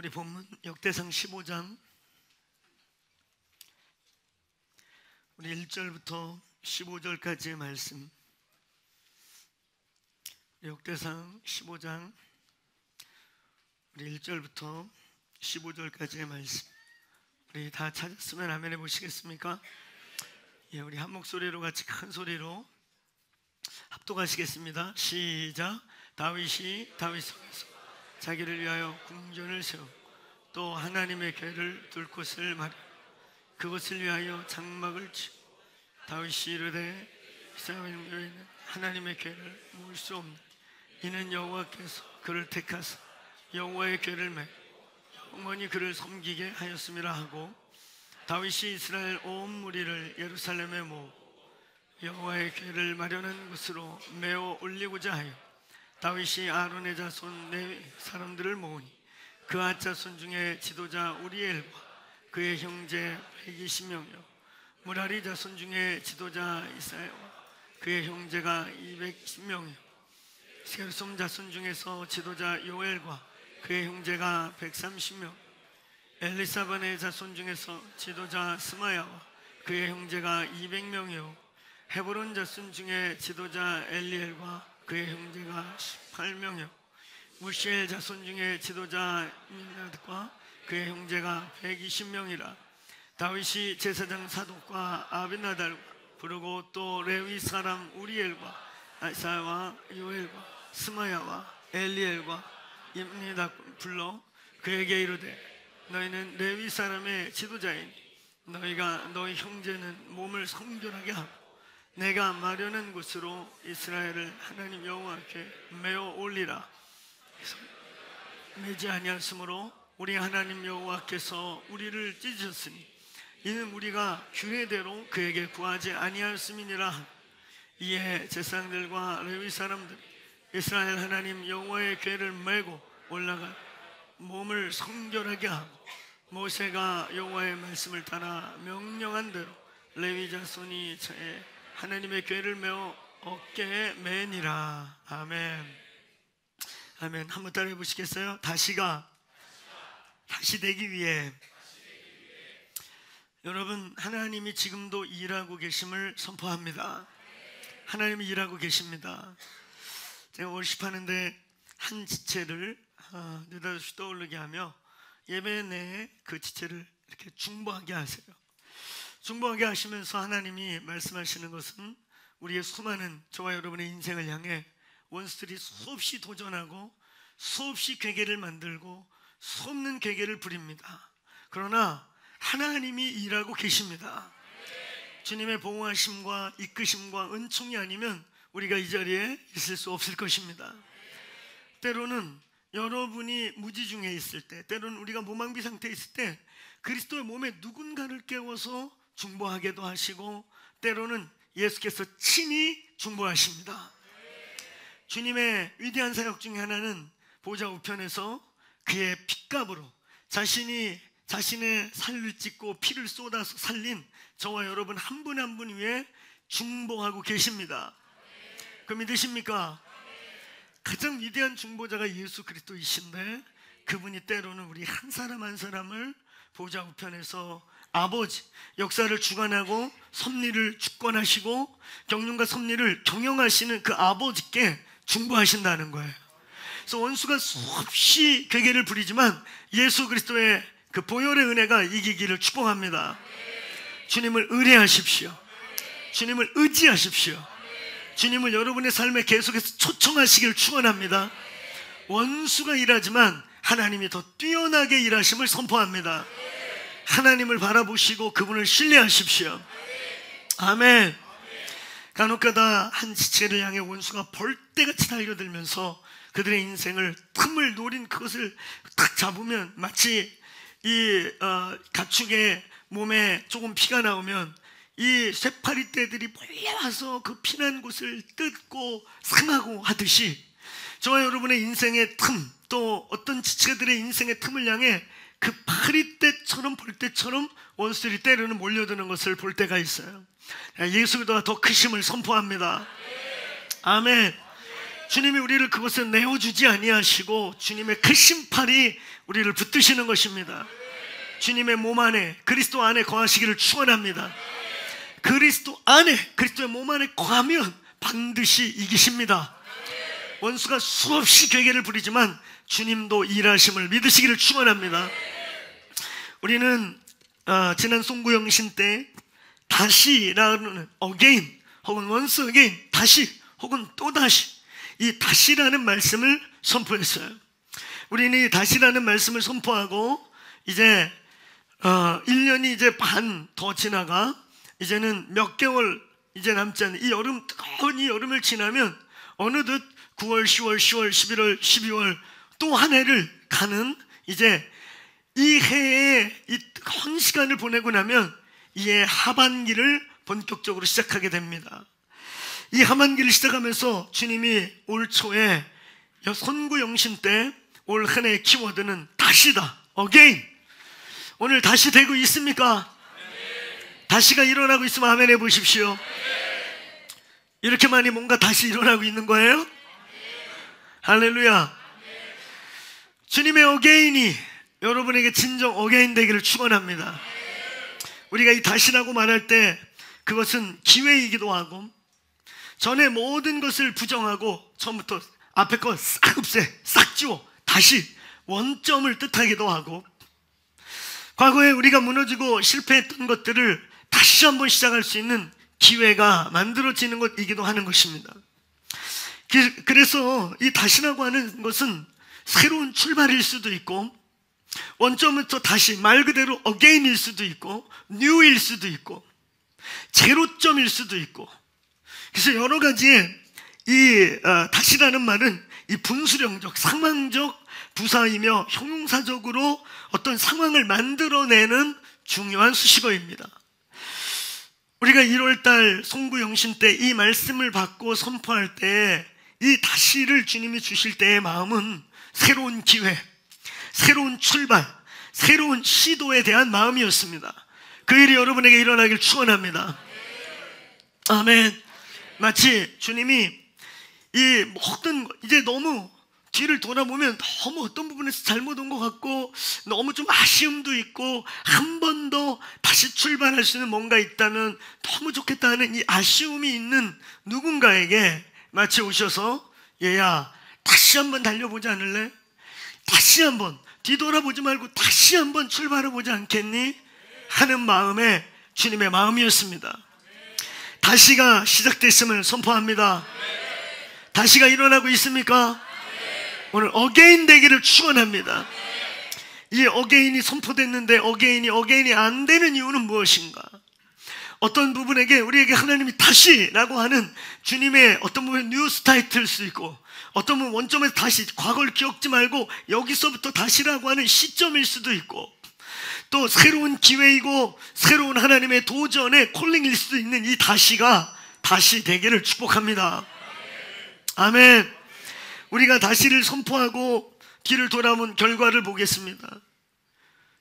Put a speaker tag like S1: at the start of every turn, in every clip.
S1: 우리 본문 역대상 15장 우리 1절부터 15절까지의 말씀. 역대상 15장 우리 1절부터 15절까지의 말씀. 우리 다 찾았으면 아멘 해보시겠습니까? 예, 우리 한 목소리로 같이 큰 소리로 합독하시겠습니다. 시작. 다윗이 다윗 성에서 자기를 위하여 궁전을 세우고 또 하나님의 궤를 둘 곳을 마련, 그것을 위하여 장막을 치고 다윗이 이르되 이스라엘 묘에는 하나님의 궤를 모을 수 없는 이는 여호와께서 그를 택하사 여호와의 궤를 메고 영원히 그를 섬기게 하였음이라 하고, 다윗이 이스라엘 온 무리를 예루살렘에 모으고 여호와의 궤를 마련한 곳으로 메어 올리고자 하여 다윗이 아론의 자손 네 사람들을 모으니 그앗 자손 중에 지도자 우리엘과 그의 형제 120명이요 무라리 자손 중에 지도자 이사야와 그의 형제가 210명이요 게르솜 자손 중에서 지도자 요엘과 그의 형제가 130명, 엘리사반의 자손 중에서 지도자 스마야와 그의 형제가 200명이요 헤브론 자손 중에 지도자 엘리엘과 그의 형제가 18명이요 무시엘 자손 중에 지도자 민낫과 그의 형제가 120명이라. 다윗이 제사장 사독과 아비나달과 부르고 또 레위 사람 우리엘과 아사야와 요엘과 스마야와 엘리엘과 임니답 불러 그에게 이르되 너희는 레위 사람의 지도자이니 너희가 너희 형제는 몸을 성결하게 하고 내가 마련한 곳으로 이스라엘을 하나님 여호와께 메어 올리라. 매지 아니하였으므로 우리 하나님 여호와께서 우리를 찢으셨으니 이는 우리가 규례대로 그에게 구하지 아니하였음이니라. 이에 제사장들과 레위 사람들이 이스라엘 하나님 여호와의 궤를 메고 올라가 몸을 성결하게 하고 모세가 여호와의 말씀을 따라 명령한 대로 레위 자손이 차에 하나님의 궤를 메어 어깨에 매니라. 아멘. 아멘. 한번 따라해 보시겠어요? 다시 되기 위해. 여러분, 하나님이 지금도 일하고 계심을 선포합니다. 하나님이 일하고 계십니다. 제가 월십하는데 한 지체를 느닷없이 떠오르게 하며 예배 내에 그 지체를 이렇게 중보하게 하세요. 중보하게 하시면서 하나님이 말씀하시는 것은 우리의 수많은 저와 여러분의 인생을 향해 원수들이 수없이 도전하고 수없이 괴계를 만들고 수없는 괴계를 부립니다. 그러나 하나님이 일하고 계십니다. 주님의 보호하심과 이끄심과 은총이 아니면 우리가 이 자리에 있을 수 없을 것입니다. 때로는 여러분이 무지중에 있을 때, 때로는 우리가 모망비 상태에 있을 때 그리스도의 몸에 누군가를 깨워서 중보하게도 하시고 때로는 예수께서 친히 중보하십니다. 주님의 위대한 사역 중에 하나는 보좌 우편에서 그의 핏값으로 자신의 살을 찢고 피를 쏟아서 살린 저와 여러분 한 분 한 분 위에 중보하고 계십니다. 그 믿으십니까? 가장 위대한 중보자가 예수 그리스도이신데 그분이 때로는 우리 한 사람 한 사람을 보좌 우편에서 아버지, 역사를 주관하고 섭리를 주권하시고 경륜과 섭리를 경영하시는 그 아버지께 중보하신다는 거예요. 그래서 원수가 수없이 괴계를 부리지만 예수 그리스도의 그 보혈의 은혜가 이기기를 축복합니다. 주님을 의뢰하십시오. 주님을 의지하십시오. 주님을 여러분의 삶에 계속해서 초청하시기를 축원합니다. 원수가 일하지만 하나님이 더 뛰어나게 일하심을 선포합니다. 하나님을 바라보시고 그분을 신뢰하십시오. 아멘. 간혹가다 한 지체를 향해 원수가 벌떼같이 달려들면서 그들의 인생을 틈을 노린 그것을 딱 잡으면 마치 이 가축의 몸에 조금 피가 나오면 이 쇠파리 떼들이 몰려와서 그 피난 곳을 뜯고 상하고 하듯이 저와 여러분의 인생의 틈, 또 어떤 지체들의 인생의 틈을 향해 그 파리떼처럼 벌떼처럼 원수들이 때로는 몰려드는 것을 볼 때가 있어요. 예수보다 더 크심을 선포합니다. 아멘. 주님이 우리를 그곳에 내어주지 아니하시고 주님의 크신 팔이 우리를 붙드시는 것입니다. 주님의 몸 안에, 그리스도 안에 거하시기를 축원합니다. 그리스도 안에, 그리스도의 몸 안에 거하면 반드시 이기십니다. 원수가 수없이 괴계를 부리지만 주님도 일하심을 믿으시기를 축원합니다. 우리는 지난 송구영신 때 다시라는 again 혹은 once again, 다시 혹은 또다시, 이 다시라는 말씀을 선포했어요. 우리는 이 다시라는 말씀을 선포하고 이제 1년이 이제 반 더 지나가 이제는 몇 개월 이제 남지 않은 이 여름, 뜨거운 이 여름을 지나면 어느덧 9월, 10월, 10월, 11월, 12월 또 한 해를 가는, 이제 이 해에 이 뜨거운 시간을 보내고 나면 이해 하반기를 본격적으로 시작하게 됩니다. 이 하반기를 시작하면서 주님이 올 초에 선구영신 때 올 한 해의 키워드는 다시다, again. 오늘 다시 되고 있습니까? 다시가 일어나고 있으면 아멘 해보십시오. 이렇게 많이 뭔가 다시 일어나고 있는 거예요? 할렐루야. 주님의 again이 여러분에게 진정 again 되기를 축원합니다. 우리가 이 다시라고 말할 때 그것은 기회이기도 하고, 전에 모든 것을 부정하고 처음부터 앞에 거 싹 없애, 싹 지워 다시 원점을 뜻하기도 하고, 과거에 우리가 무너지고 실패했던 것들을 다시 한번 시작할 수 있는 기회가 만들어지는 것이기도 하는 것입니다. 그래서 이 다시라고 하는 것은 새로운 출발일 수도 있고, 원점부터 다시, 말 그대로 again일 수도 있고, new일 수도 있고, 제로점일 수도 있고. 그래서 여러 가지의 이 다시라는 말은 이 분수령적, 상황적 부사이며 형용사적으로 어떤 상황을 만들어내는 중요한 수식어입니다. 우리가 1월달 송구영신 때 이 말씀을 받고 선포할 때 이 다시를 주님이 주실 때의 마음은 새로운 기회, 새로운 출발, 새로운 시도에 대한 마음이었습니다. 그 일이 여러분에게 일어나길 축원합니다. 아멘. 마치 주님이 이 모든, 이제 너무 뒤를 돌아보면 너무 어떤 부분에서 잘못 온 것 같고 너무 좀 아쉬움도 있고, 한 번 더 다시 출발할 수 있는 뭔가 있다면 너무 좋겠다 하는 이 아쉬움이 있는 누군가에게 마치 오셔서, 얘야 다시 한번 달려보지 않을래? 다시 한번 뒤돌아보지 말고 다시 한번 출발해보지 않겠니? 하는 마음에 주님의 마음이었습니다. 다시가 시작됐음을 선포합니다. 다시가 일어나고 있습니까? 오늘 again 되기를 축원합니다. 이 again이 선포됐는데 again이 안 되는 이유는 무엇인가? 어떤 부분에게 우리에게 하나님이 다시라고 하는 주님의 어떤 부분에 뉴 스타트일 수 있고, 어떤 부분 원점에서 다시, 과거를 기억지 말고 여기서부터 다시라고 하는 시점일 수도 있고, 또 새로운 기회이고 새로운 하나님의 도전의 콜링일 수도 있는 이 다시가 다시 되기를 축복합니다. 아멘. 우리가 다시를 선포하고 뒤를 돌아본 결과를 보겠습니다.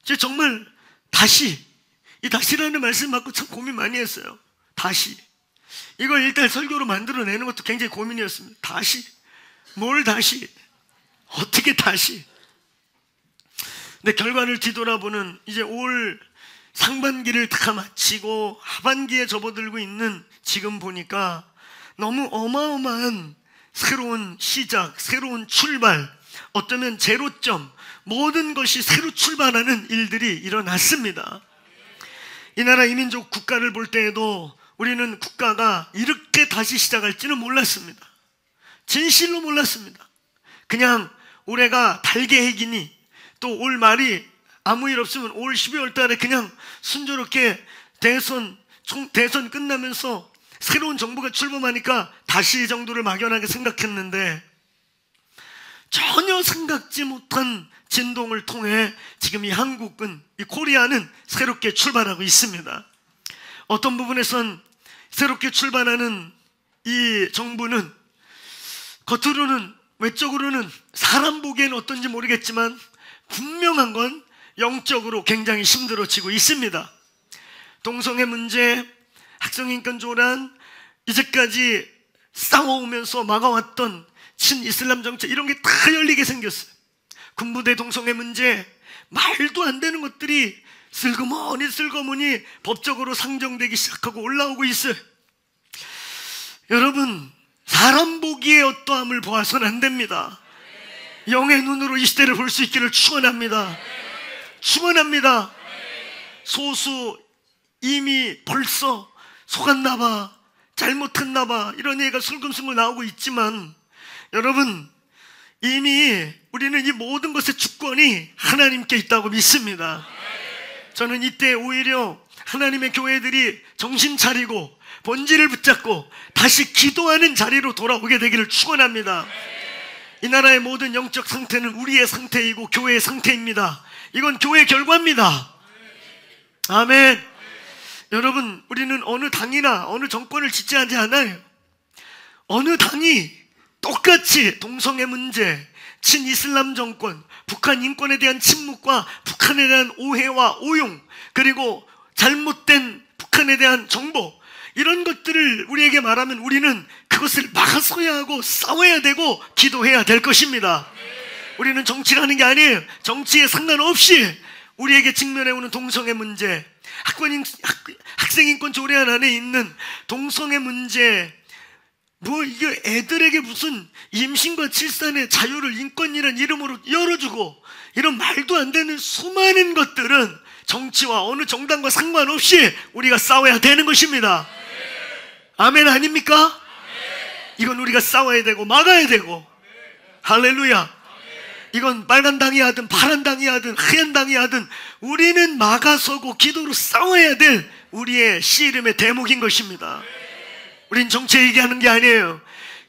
S1: 제가 정말 다시, 이 다시라는 말씀 받고 참 고민 많이 했어요. 다시, 이걸 일단 설교로 만들어내는 것도 굉장히 고민이었습니다. 다시, 뭘 다시, 어떻게 다시. 근데 결과를 뒤돌아보는 이제 올 상반기를 다 마치고 하반기에 접어들고 있는 지금 보니까 너무 어마어마한 새로운 시작, 새로운 출발, 어쩌면 제로점, 모든 것이 새로 출발하는 일들이 일어났습니다. 이 나라 이민족 국가를 볼 때에도 우리는 국가가 이렇게 다시 시작할지는 몰랐습니다. 진실로 몰랐습니다. 그냥 올해가 달게 해기니 또 올 말이 아무 일 없으면 올 12월 달에 그냥 순조롭게 대선 끝나면서 새로운 정부가 출범하니까 다시 이 정도를 막연하게 생각했는데, 전혀 생각지 못한 진동을 통해 지금 이 한국은, 이 코리아는 새롭게 출발하고 있습니다. 어떤 부분에선 새롭게 출발하는 이 정부는 겉으로는, 외적으로는 사람 보기에는 어떤지 모르겠지만 분명한 건 영적으로 굉장히 힘들어지고 있습니다. 동성애 문제, 학생인권 조란, 이제까지 싸워오면서 막아왔던 친이슬람 정책 이런 게 다 열리게 생겼어요. 군부대 동성애 문제, 말도 안 되는 것들이 슬그머니 법적으로 상정되기 시작하고 올라오고 있어요. 여러분, 사람 보기에 어떠함을 보아서는 안 됩니다. 영의 눈으로 이 시대를 볼 수 있기를 축원합니다. 축원합니다. 소수 이미 벌써 속았나봐, 잘못했나봐 이런 얘기가 슬금슬금 나오고 있지만, 여러분, 이미 우리는 이 모든 것의 주권이 하나님께 있다고 믿습니다. 저는 이때 오히려 하나님의 교회들이 정신 차리고 본질을 붙잡고 다시 기도하는 자리로 돌아오게 되기를 축원합니다. 이 나라의 모든 영적 상태는 우리의 상태이고 교회의 상태입니다. 이건 교회의 결과입니다. 아멘. 여러분, 우리는 어느 당이나 어느 정권을 지지하지 않아요. 어느 당이 똑같이 동성애 문제, 친이슬람 정권, 북한 인권에 대한 침묵과 북한에 대한 오해와 오용, 그리고 잘못된 북한에 대한 정보, 이런 것들을 우리에게 말하면 우리는 그것을 막아서야 하고 싸워야 되고 기도해야 될 것입니다. 우리는 정치를 하는 게 아니에요. 정치에 상관없이 우리에게 직면해오는 동성애 문제, 학생인권 조례안 안에 있는 동성애 문제, 이게 애들에게 무슨 임신과 출산의 자유를 인권이라는 이름으로 열어주고, 이런 말도 안 되는 수많은 것들은 정치와 어느 정당과 상관없이 우리가 싸워야 되는 것입니다. 아멘 아닙니까? 이건 우리가 싸워야 되고 막아야 되고. 할렐루야. 이건 빨간 당이 하든 파란 당이 하든 하얀 당이 하든 우리는 막아서고 기도로 싸워야 될 우리의 씨름의 대목인 것입니다. 우린 정치 얘기하는 게 아니에요.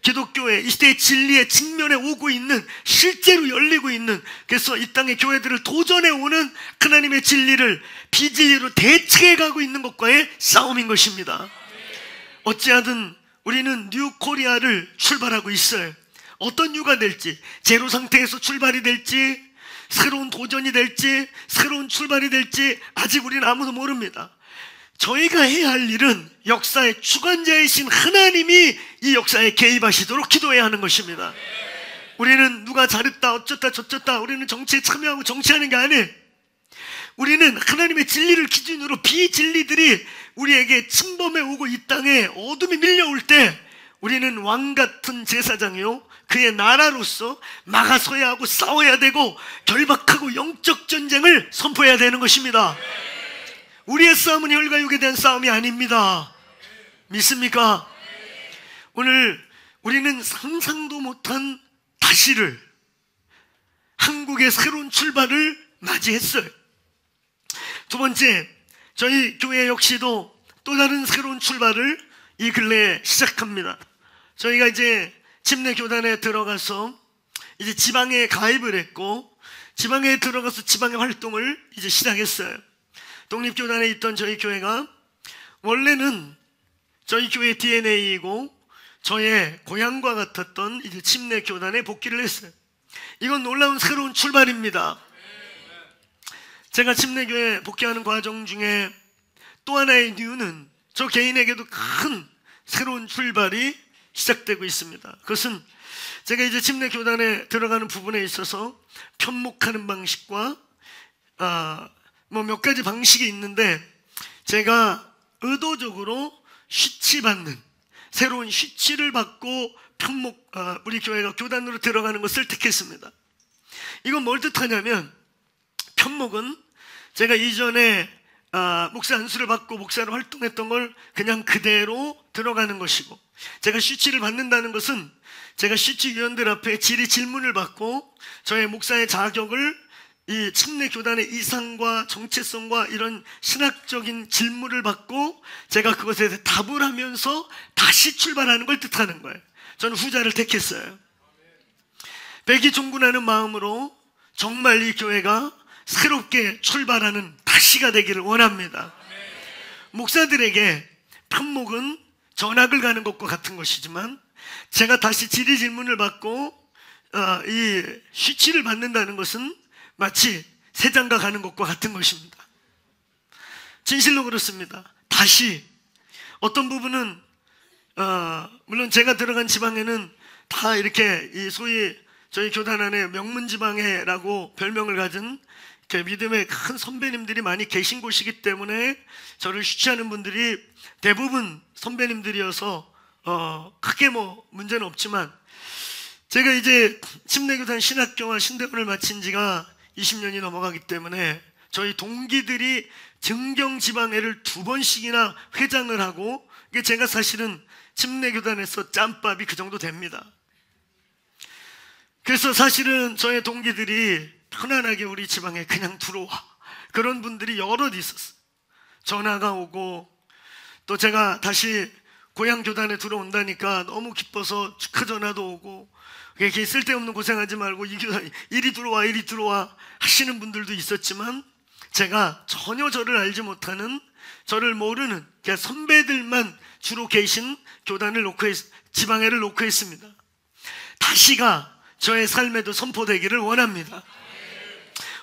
S1: 기독교의 이 시대의 진리의 직면에 오고 있는, 실제로 열리고 있는, 그래서 이 땅의 교회들을 도전해 오는 하나님의 진리를 비진리로 대체해 가고 있는 것과의 싸움인 것입니다. 어찌하든 우리는 뉴 코리아를 출발하고 있어요. 어떤 이유가 될지, 제로 상태에서 출발이 될지, 새로운 도전이 될지, 새로운 출발이 될지 아직 우리는 아무도 모릅니다. 저희가 해야 할 일은 역사의 주관자이신 하나님이 이 역사에 개입하시도록 기도해야 하는 것입니다. 우리는 누가 잘했다 어쩌다 저쩌다 우리는 정치에 참여하고 정치하는 게 아니에요. 우리는 하나님의 진리를 기준으로 비진리들이 우리에게 침범해 오고 이 땅에 어둠이 밀려올 때 우리는 왕같은 제사장이요, 그의 나라로서 막아서야 하고 싸워야 되고 결박하고 영적 전쟁을 선포해야 되는 것입니다. 우리의 싸움은 혈과 육에 대한 싸움이 아닙니다. 믿습니까? 오늘 우리는 상상도 못한 다시를, 한국의 새로운 출발을 맞이했어요. 두 번째, 저희 교회 역시도 또 다른 새로운 출발을 이 근래에 시작합니다. 저희가 이제 침례교단에 들어가서 이제 지방에 가입을 했고, 지방에 들어가서 지방의 활동을 이제 시작했어요. 독립교단에 있던 저희 교회가 원래는 저희 교회 DNA이고 저의 고향과 같았던 이제 침례교단에 복귀를 했어요. 이건 놀라운 새로운 출발입니다. 제가 침례교회 복귀하는 과정 중에 또 하나의 이유는 저 개인에게도 큰 새로운 출발이 시작되고 있습니다. 그것은 제가 이제 침례교단에 들어가는 부분에 있어서 편목하는 방식과 몇 가지 방식이 있는데, 제가 의도적으로 쉬치받는, 새로운 쉬치를 받고 우리 교회가 교단으로 들어가는 것을 택했습니다. 이건 뭘 뜻하냐면, 편목은 제가 이전에 목사 안수를 받고 목사로 활동했던 걸 그냥 그대로 들어가는 것이고, 제가 쉬치를 받는다는 것은 제가 쉬치위원들 앞에 질의 질문을 받고 저의 목사의 자격을, 이 침례교단의 이상과 정체성과 이런 신학적인 질문을 받고 제가 그것에 대해 답을 하면서 다시 출발하는 걸 뜻하는 거예요. 저는 후자를 택했어요. 배기종군하는 마음으로 정말 이 교회가 새롭게 출발하는 다시가 되기를 원합니다. 목사들에게 편목은 전학을 가는 것과 같은 것이지만, 제가 다시 질의 질문을 받고 이 쉬치를 받는다는 것은 마치 새장가 가는 것과 같은 것입니다. 진실로 그렇습니다. 다시 어떤 부분은 물론 제가 들어간 지방에는 다 이렇게 이 소위 저희 교단 안에 명문지방회라고 별명을 가진 이렇게 믿음의 큰 선배님들이 많이 계신 곳이기 때문에 저를 유치하는 분들이 대부분 선배님들이어서 크게 뭐 문제는 없지만, 제가 이제 침례교단 신학교와 신대원을 마친 지가 20년이 넘어가기 때문에 저희 동기들이 증경지방회를 2번씩이나 회장을 하고, 이게 제가 사실은 침례교단에서 짬밥이 그 정도 됩니다. 그래서 사실은 저의 동기들이 편안하게 우리 지방에 그냥 들어와, 그런 분들이 여럿 있었어요. 전화가 오고, 또 제가 다시 고향 교단에 들어온다니까 너무 기뻐서 축하 전화도 오고, 이렇게 쓸데없는 고생하지 말고 이 교단 이리 들어와 하시는 분들도 있었지만, 제가 전혀 저를 알지 못하는, 저를 모르는 그냥 선배들만 주로 계신 교단을 지방회를 놓고 했습니다. 다시가 저의 삶에도 선포되기를 원합니다.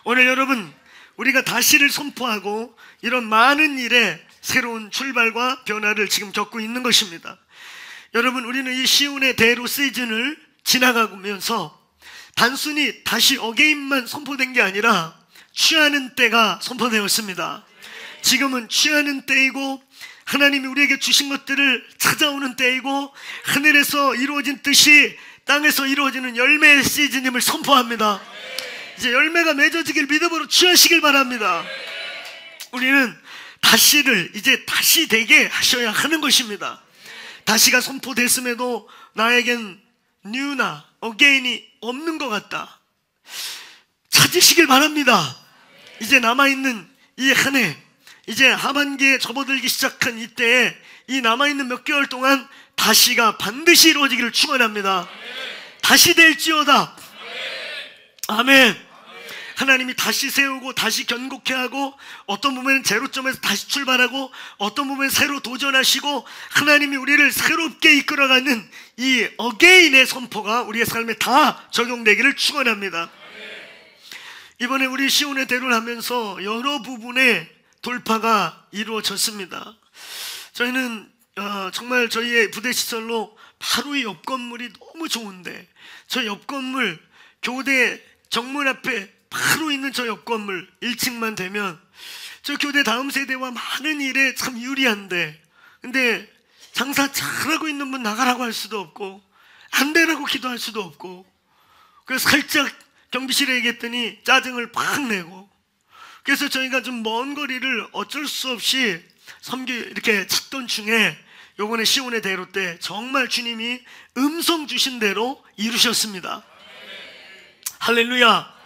S1: 오늘 여러분, 우리가 다시를 선포하고 이런 많은 일에 새로운 출발과 변화를 지금 겪고 있는 것입니다. 여러분, 우리는 이 시온의 대로 시즌을 지나가면서 단순히 다시 어게인만 선포된 게 아니라 취하는 때가 선포되었습니다. 지금은 취하는 때이고, 하나님이 우리에게 주신 것들을 찾아오는 때이고, 하늘에서 이루어진 뜻이 땅에서 이루어지는 열매의 시즌임을 선포합니다. 이제 열매가 맺어지길 믿음으로 취하시길 바랍니다. 우리는 다시를 이제 다시 되게 하셔야 하는 것입니다. 다시가 선포됐음에도 나에겐 new나 again이 없는 것 같다. 찾으시길 바랍니다. 이제 남아있는 이 한 해, 이제 하반기에 접어들기 시작한 이때에 이 남아있는 몇 개월 동안 다시가 반드시 이루어지기를 축원합니다. 다시 될지어다. 아멘. 하나님이 다시 세우고 다시 견고케 하고, 어떤 부분은 제로점에서 다시 출발하고, 어떤 부분은 새로 도전하시고, 하나님이 우리를 새롭게 이끌어가는 이 어게인의 선포가 우리의 삶에 다 적용되기를 축원합니다. 이번에 우리 시온의 대로를 하면서 여러 부분의 돌파가 이루어졌습니다. 저희는 정말 저희의 부대시설로 바로 이 옆 건물이 너무 좋은데, 저 옆 건물, 교대 정문 앞에 바로 있는 저 옆 건물 1층만 되면 저 교대 다음 세대와 많은 일에 참 유리한데, 근데 장사 잘하고 있는 분 나가라고 할 수도 없고, 안 되라고 기도할 수도 없고, 그래서 살짝 경비실에 얘기했더니 짜증을 팍 내고, 그래서 저희가 좀 먼 거리를 어쩔 수 없이 섬기 이렇게 찾던 중에 요번에 시온의 대로 때 정말 주님이 음성 주신 대로 이루셨습니다. 할렐루야.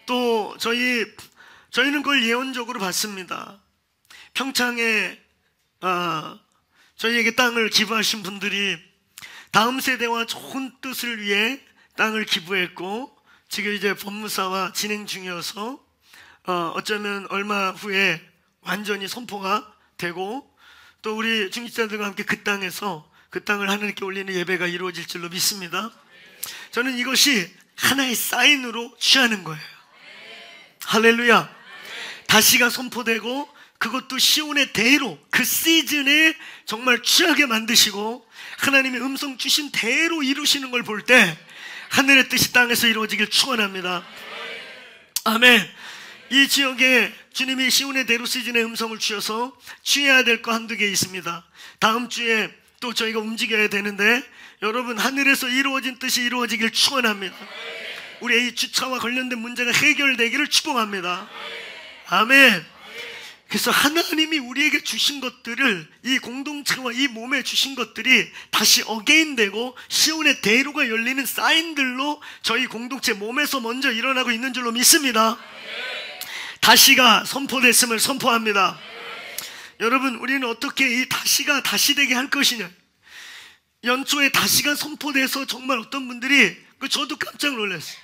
S1: 또 저희는 그걸 예언적으로 봤습니다. 평창에 저희에게 땅을 기부하신 분들이 다음 세대와 좋은 뜻을 위해 땅을 기부했고, 지금 이제 법무사와 진행 중이어서 어쩌면 얼마 후에 완전히 선포가 되고, 또 우리 중직자들과 함께 그 땅에서 그 땅을 하나님께 올리는 예배가 이루어질 줄로 믿습니다. 저는 이것이 하나의 사인으로 취하는 거예요. 할렐루야. 다시가 선포되고, 그것도 시온의 대로 그 시즌에 정말 취하게 만드시고, 하나님의 음성 주신 대로 이루시는 걸 볼 때 하늘의 뜻이 땅에서 이루어지길 축원합니다. 아멘. 이 지역에 주님이 시온의 대로 시즌의 음성을 주셔서 취해야 될 거 한두 개 있습니다. 다음 주에 또 저희가 움직여야 되는데, 여러분, 하늘에서 이루어진 뜻이 이루어지길 축원합니다. 우리의 이 주차와 관련된 문제가 해결되기를 축복합니다. 아멘. 그래서 하나님이 우리에게 주신 것들을, 이 공동체와 이 몸에 주신 것들이 다시 어게인되고 시온의 대로가 열리는 사인들로 저희 공동체 몸에서 먼저 일어나고 있는 줄로 믿습니다. 다시가 선포됐음을 선포합니다. 여러분, 우리는 어떻게 이 다시가 다시 되게 할 것이냐. 연초에 다시가 선포돼서 정말 어떤 분들이, 저도 깜짝 놀랐어요.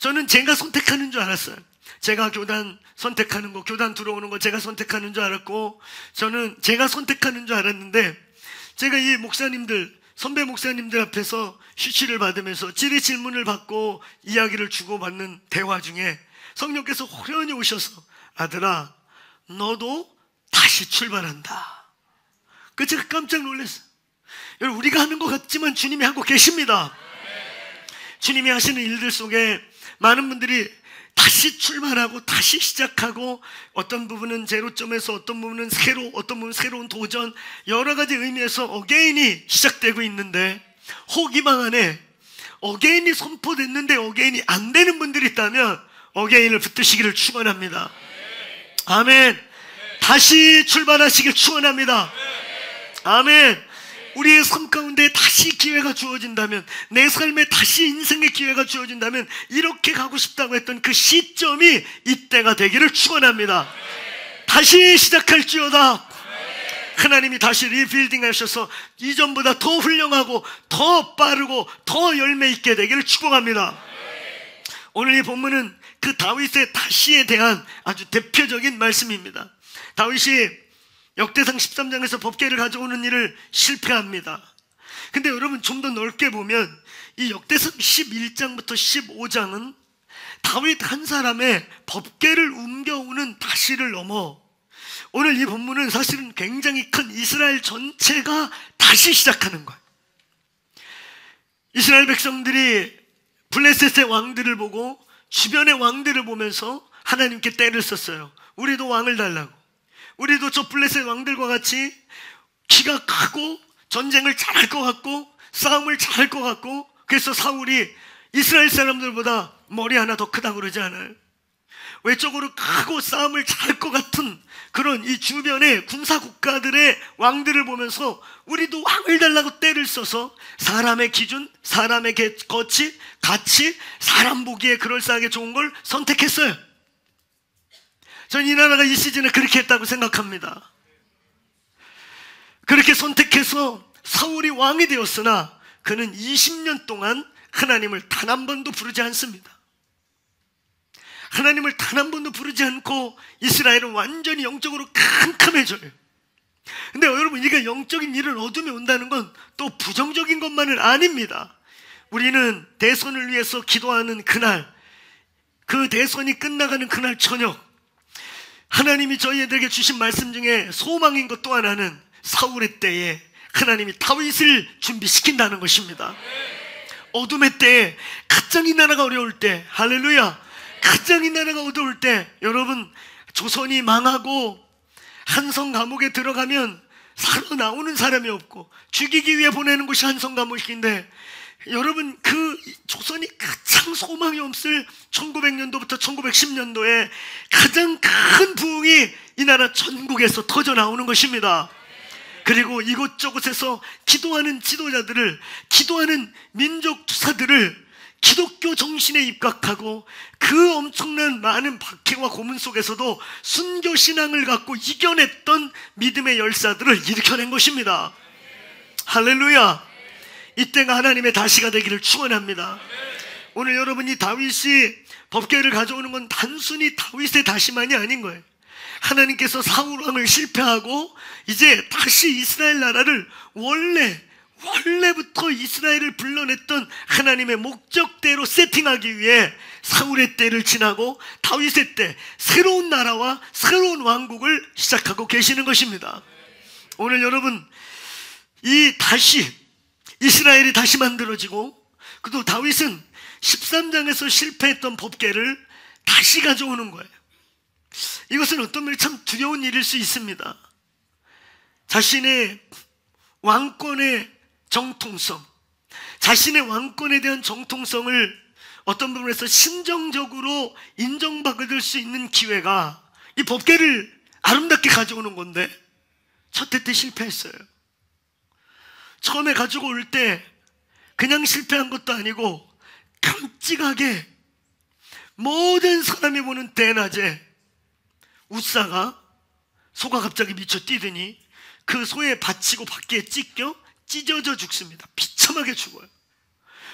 S1: 저는 제가 선택하는 줄 알았어요. 제가 교단 선택하는 거, 교단 들어오는 거 제가 선택하는 줄 알았고, 저는 제가 선택하는 줄 알았는데, 제가 이 목사님들, 선배 목사님들 앞에서 휴치를 받으면서 질의 질문을 받고 이야기를 주고받는 대화 중에 성령께서 호련히 오셔서, 아들아, 너도 다시 출발한다. 그 제가 깜짝 놀랐어요. 여러분, 우리가 하는 것 같지만 주님이 하고 계십니다. 주님이 하시는 일들 속에 많은 분들이 다시 출발하고 다시 시작하고, 어떤 부분은 제로점에서 어떤 부분은 어떤 부분은 새로운 도전, 여러 가지 의미에서 어게인이 시작되고 있는데, 호기망 안에 어게인이 선포됐는데 어게인이 안 되는 분들이 있다면 어게인을 붙드시기를 축원합니다. 아멘. 다시 출발하시길 축원합니다. 아멘. 우리의 삶 가운데 다시 기회가 주어진다면, 내 삶에 다시 인생의 기회가 주어진다면, 이렇게 가고 싶다고 했던 그 시점이 이때가 되기를 축원합니다. 다시 시작할지어다. 하나님이 다시 리빌딩 하셔서 이전보다 더 훌륭하고 더 빠르고 더 열매 있게 되기를 축복합니다. 오늘 이 본문은 그 다윗의 다시에 대한 아주 대표적인 말씀입니다. 다윗이 역대상 13장에서 법궤를 가져오는 일을 실패합니다. 근데 여러분, 좀 더 넓게 보면 이 역대상 11장부터 15장은 다윗 한 사람의 법궤를 옮겨오는 다시를 넘어 오늘 이 본문은 사실은 굉장히 큰 이스라엘 전체가 다시 시작하는 거예요. 이스라엘 백성들이 블레셋의 왕들을 보고, 주변의 왕들을 보면서 하나님께 때를 썼어요. 우리도 왕을 달라고. 우리도 저 블레셋 왕들과 같이 키가 크고 전쟁을 잘할 것 같고 싸움을 잘할 것 같고, 그래서 사울이 이스라엘 사람들보다 머리 하나 더 크다고 그러지 않아요? 외적으로 크고 싸움을 잘할 것 같은 그런 이 주변의 군사 국가들의 왕들을 보면서 우리도 왕을 달라고 때를 써서 사람의 기준, 사람의 거치, 가치, 사람 보기에 그럴싸하게 좋은 걸 선택했어요. 전 이 나라가 이 시즌에 그렇게 했다고 생각합니다. 그렇게 선택해서 사울이 왕이 되었으나 그는 20년 동안 하나님을 단 한 번도 부르지 않습니다. 하나님을 단 한 번도 부르지 않고 이스라엘은 완전히 영적으로 캄캄해져요. 근데 여러분, 이게 영적인 일을 어둠에 온다는 건 또 부정적인 것만은 아닙니다. 우리는 대선을 위해서 기도하는 그날, 그 대선이 끝나가는 그날 저녁, 하나님이 저희들에게 주신 말씀 중에 소망인 것 또 하나는 사울의 때에 하나님이 다윗을 준비시킨다는 것입니다. 어둠의 때에, 가장 이 나라가 어려울 때, 할렐루야, 가장 이 나라가 어려울 때, 여러분, 조선이 망하고 한성 감옥에 들어가면 살아나오는 사람이 없고 죽이기 위해 보내는 곳이 한성 감옥인데, 여러분, 그 조선이 가장 소망이 없을 1900년도부터 1910년도에 가장 큰 부흥이 이 나라 전국에서 터져 나오는 것입니다. 그리고 이곳저곳에서 기도하는 지도자들을, 기도하는 민족 투사들을 기독교 정신에 입각하고, 그 엄청난 많은 박해와 고문 속에서도 순교 신앙을 갖고 이겨냈던 믿음의 열사들을 일으켜낸 것입니다. 할렐루야. 이때가 하나님의 다시가 되기를 축원합니다. 오늘 여러분이 다윗이 법궤를 가져오는 건 단순히 다윗의 다시만이 아닌 거예요. 하나님께서 사울 왕을 실패하고 이제 다시 이스라엘 나라를 원래부터 이스라엘을 불러냈던 하나님의 목적대로 세팅하기 위해 사울의 때를 지나고 다윗의 때, 새로운 나라와 새로운 왕국을 시작하고 계시는 것입니다. 오늘 여러분, 이 다시 이스라엘이 다시 만들어지고, 그리고 다윗은 13장에서 실패했던 법궤를 다시 가져오는 거예요. 이것은 어떤 면에 참 두려운 일일 수 있습니다. 자신의 왕권의 정통성, 자신의 왕권에 대한 정통성을 어떤 부분에서 심정적으로 인정받을 수 있는 기회가 이 법궤를 아름답게 가져오는 건데, 첫 해 때 실패했어요. 처음에 가지고 올 때 그냥 실패한 것도 아니고 깜찍하게 모든 사람이 보는 대낮에 웃사가 소가 갑자기 미쳐 뛰더니 그 소에 받치고 바퀴에 찢어져 죽습니다. 비참하게 죽어요.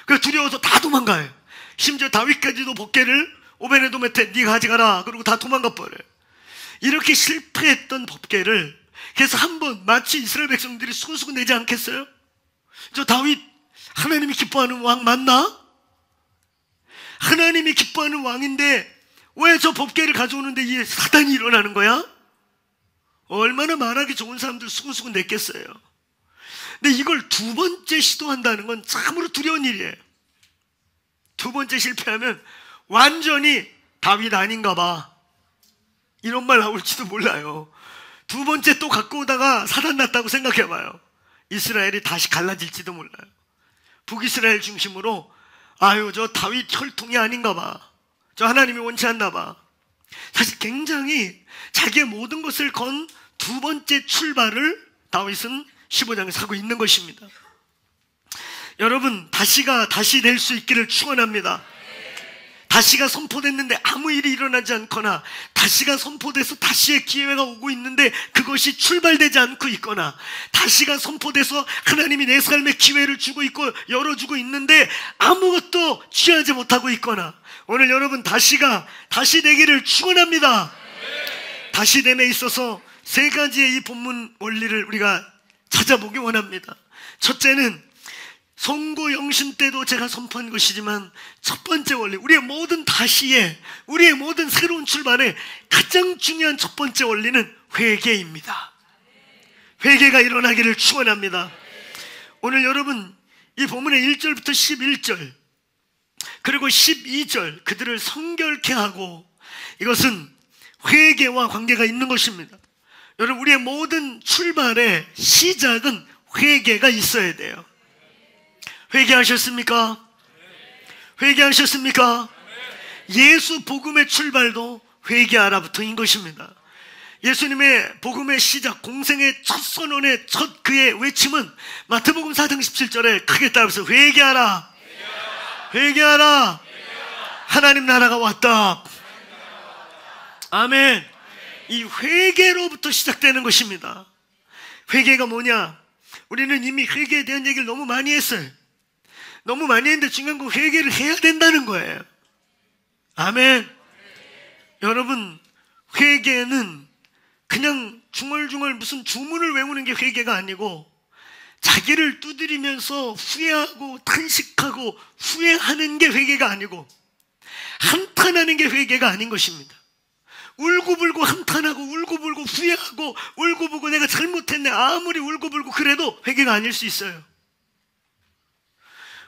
S1: 그래서 두려워서 다 도망가요. 심지어 다윗까지도 법궤를 오베네돔한테 네가 가져가라 그러고 다 도망가 버려요. 이렇게 실패했던 법궤를, 그래서 한번 마치 이스라엘 백성들이 수근수근 내지 않겠어요? 저 다윗 하나님이 기뻐하는 왕 맞나? 하나님이 기뻐하는 왕인데 왜 저 법궤를 가져오는데 이 사단이 일어나는 거야? 얼마나 말하기 좋은 사람들 수근수근 냈겠어요. 근데 이걸 두 번째 시도한다는 건 참으로 두려운 일이에요. 두 번째 실패하면 완전히 다윗 아닌가 봐, 이런 말 나올지도 몰라요. 두 번째 또 갖고 오다가 사단 났다고 생각해봐요. 이스라엘이 다시 갈라질지도 몰라요. 북이스라엘 중심으로 아유 저 다윗 혈통이 아닌가 봐, 저 하나님이 원치 않나 봐. 사실 굉장히 자기의 모든 것을 건 두 번째 출발을 다윗은 15장에서 하고 있는 것입니다. 여러분, 다시가 다시 될 수 있기를 축원합니다. 다시가 선포됐는데 아무 일이 일어나지 않거나, 다시가 선포돼서 다시의 기회가 오고 있는데 그것이 출발되지 않고 있거나, 다시가 선포돼서 하나님이 내 삶에 기회를 주고 있고 열어주고 있는데 아무것도 취하지 못하고 있거나, 오늘 여러분 다시가 다시 되기를 축원합니다. 다시됨에 있어서 세 가지의 이 본문 원리를 우리가 찾아보기 원합니다. 첫째는 선고 영신 때도 제가 선포한 것이지만, 첫 번째 원리, 우리의 모든 다시에, 우리의 모든 새로운 출발에 가장 중요한 첫 번째 원리는 회개입니다. 회개가 일어나기를 축원합니다. 오늘 여러분 이 본문의 1절부터 11절 그리고 12절 그들을 성결케 하고, 이것은 회개와 관계가 있는 것입니다. 여러분, 우리의 모든 출발의 시작은 회개가 있어야 돼요. 회개하셨습니까? 회개하셨습니까? 예수 복음의 출발도 회개하라부터인 것입니다. 예수님의 복음의 시작, 공생의 첫 선언의 첫 그의 외침은 마태복음 4장 17절에 크게 따라서 회개하라, 회개하라, 하나님 나라가 왔다. 아멘. 이 회개로부터 시작되는 것입니다. 회개가 뭐냐? 우리는 이미 회개에 대한 얘기를 너무 많이 했어요. 너무 많이 했는데 중요한 건 회개를 해야 된다는 거예요. 아멘. 여러분, 회개는 그냥 중얼중얼 무슨 주문을 외우는 게 회개가 아니고, 자기를 두드리면서 후회하고 탄식하고 후회하는 게 회개가 아니고, 한탄하는 게 회개가 아닌 것입니다. 울고불고 한탄하고 울고불고 후회하고 울고불고 내가 잘못했네, 아무리 울고불고 그래도 회개가 아닐 수 있어요.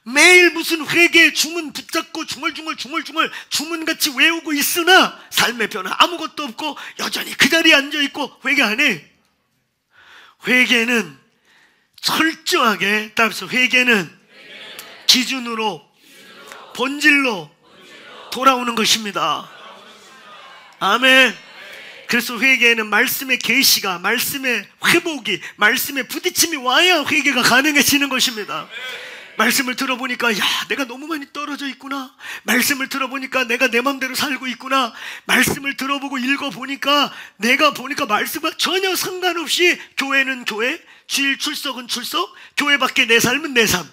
S1: 매일 무슨 회개의 주문 붙잡고 중얼중얼 주문같이 외우고 있으나 삶의 변화 아무것도 없고 여전히 그 자리에 앉아있고 회개 안 해. 회개는 철저하게, 따라서 회개는 기준으로, 본질로 돌아오는 것입니다. 아멘. 그래서 회개에는 말씀의 계시가, 말씀의 회복이, 말씀의 부딪힘이 와야 회개가 가능해지는 것입니다. 말씀을 들어보니까 야, 내가 너무 많이 떨어져 있구나. 말씀을 들어보니까 내가 내 맘대로 살고 있구나. 말씀을 들어보고 읽어보니까 내가 보니까 말씀과 전혀 상관없이 교회는 교회, 주일 출석은 출석, 교회 밖에 내 삶은 내 삶.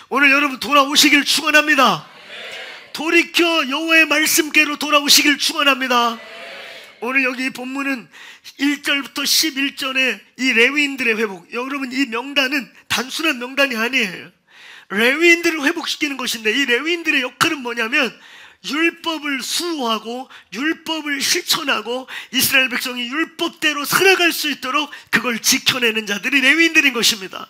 S1: 오늘 여러분 돌아오시길 축원합니다. 돌이켜 여호와의 말씀께로 돌아오시길 축원합니다. 오늘 여기 본문은 1절부터 11절의 이 레위인들의 회복, 여러분 이 명단은 단순한 명단이 아니에요. 레위인들을 회복시키는 것인데, 이 레위인들의 역할은 뭐냐면 율법을 수호하고 율법을 실천하고 이스라엘 백성이 율법대로 살아갈 수 있도록 그걸 지켜내는 자들이 레위인들인 것입니다.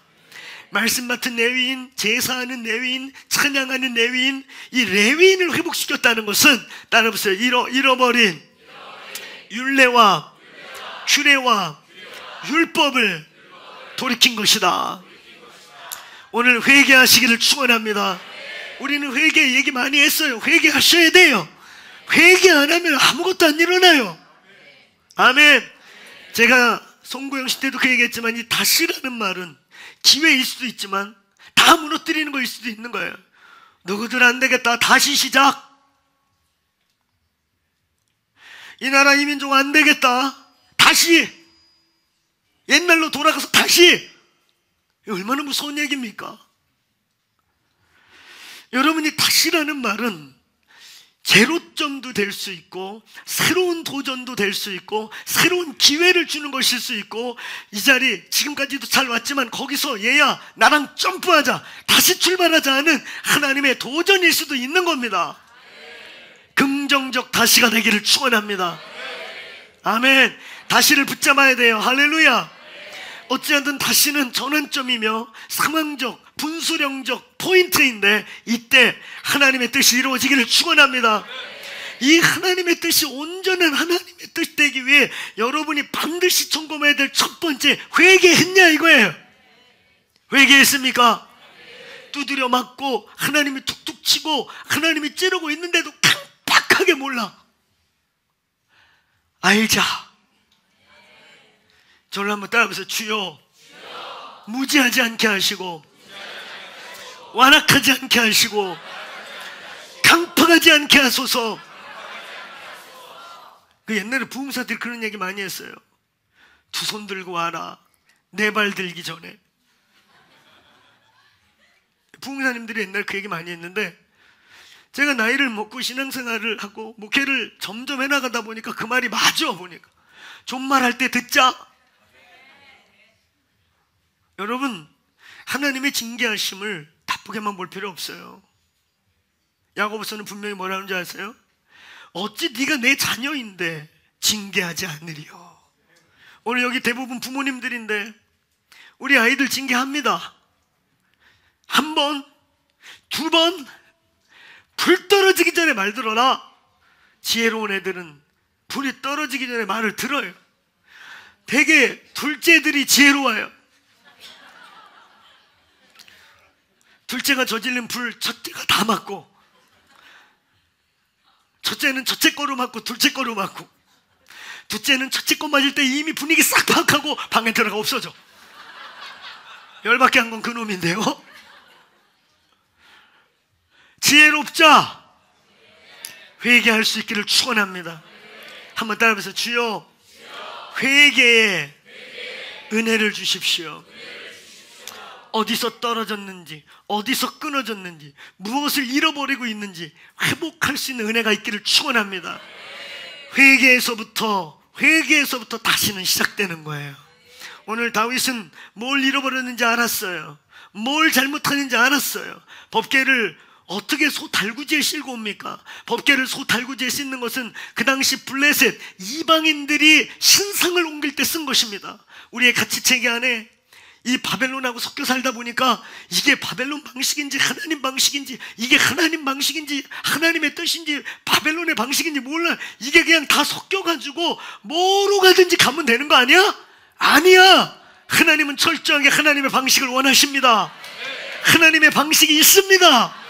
S1: 말씀 맡은 레위인, 제사하는 레위인, 찬양하는 레위인, 이 레위인을 회복시켰다는 것은, 따라보세요, 잃어버린 율례와 규례와 율법을 돌이킨 것이다. 오늘 회개하시기를 축원합니다. 우리는 회개 얘기 많이 했어요. 회개하셔야 돼요. 회개 안 하면 아무것도 안 일어나요. 아멘. 제가 송구영신 때도 그 얘기했지만, 이 다시라는 말은 기회일 수도 있지만 다 무너뜨리는 거일 수도 있는 거예요. 누구들 안 되겠다, 다시 시작. 이 나라 이 민족 안 되겠다, 다시 옛날로 돌아가서 다시. 얼마나 무서운 얘기입니까? 여러분이 다시라는 말은 제로점도 될 수 있고 새로운 도전도 될 수 있고 새로운 기회를 주는 것일 수 있고, 이 자리 지금까지도 잘 왔지만 거기서 얘야 나랑 점프하자, 다시 출발하자 하는 하나님의 도전일 수도 있는 겁니다. 긍정적 다시가 되기를 축원합니다. 아멘. 다시를 붙잡아야 돼요. 할렐루야. 어찌하든 다시는 전환점이며 상황적, 분수령적 포인트인데 이때 하나님의 뜻이 이루어지기를 축원합니다. 이 하나님의 뜻이 온전한 하나님의 뜻 되기 위해 여러분이 반드시 점검해야 될 첫 번째, 회개했냐 이거예요. 회개했습니까? 두드려 맞고 하나님이 툭툭 치고 하나님이 찌르고 있는데도 깜빡하게 몰라. 알자. 저를 한번 따라해보세요. 주여, 무지하지 않게 하시고 완악하지 않게 하시고 강팍하지 않게 하소서. 그 옛날에 부흥사들이 그런 얘기 많이 했어요. 두 손 들고 와라, 네 발 들기 전에. 부흥사님들이 옛날에 그 얘기 많이 했는데, 제가 나이를 먹고 신앙생활을 하고 목회를 점점 해나가다 보니까 그 말이 맞아 보니까. 존말할 때 듣자. 여러분, 하나님의 징계하심을 나쁘게만 볼 필요 없어요. 야고보서는 분명히 뭐라는 줄 아세요? 어찌 네가 내 자녀인데 징계하지 않으리요. 오늘 여기 대부분 부모님들인데 우리 아이들 징계합니다. 한 번, 두 번, 불 떨어지기 전에 말 들어라. 지혜로운 애들은 불이 떨어지기 전에 말을 들어요. 되게 둘째들이 지혜로워요. 둘째가 저질른 불 첫째가 다 맞고, 첫째는 첫째 거로 맞고 둘째 거로 맞고, 둘째는 첫째 거 맞을 때 이미 분위기 싹 파악하고 방에 들어가 없어져. 열받게 한 건 그놈인데요. 지혜롭자. 회개할 수 있기를 축원합니다. 한번 따라해보세요. 주여, 회개에 은혜를 주십시오. 어디서 떨어졌는지, 어디서 끊어졌는지, 무엇을 잃어버리고 있는지 회복할 수 있는 은혜가 있기를 축원합니다. 회개에서부터 다시는 시작되는 거예요. 오늘 다윗은 뭘 잃어버렸는지 알았어요. 뭘 잘못하는지 알았어요. 법궤를 어떻게 소달구지에 싣고 옵니까? 법궤를 소달구지에 싣는 것은 그 당시 블레셋 이방인들이 신상을 옮길 때 쓴 것입니다. 우리의 가치체계 안에 이 바벨론하고 섞여 살다 보니까 이게 바벨론 방식인지 하나님 방식인지, 이게 하나님 방식인지 하나님의 뜻인지 바벨론의 방식인지 몰라. 이게 그냥 다 섞여가지고 뭐로 가든지 가면 되는 거 아니야? 아니야. 하나님은 철저하게 하나님의 방식을 원하십니다. 하나님의 방식이 있습니다.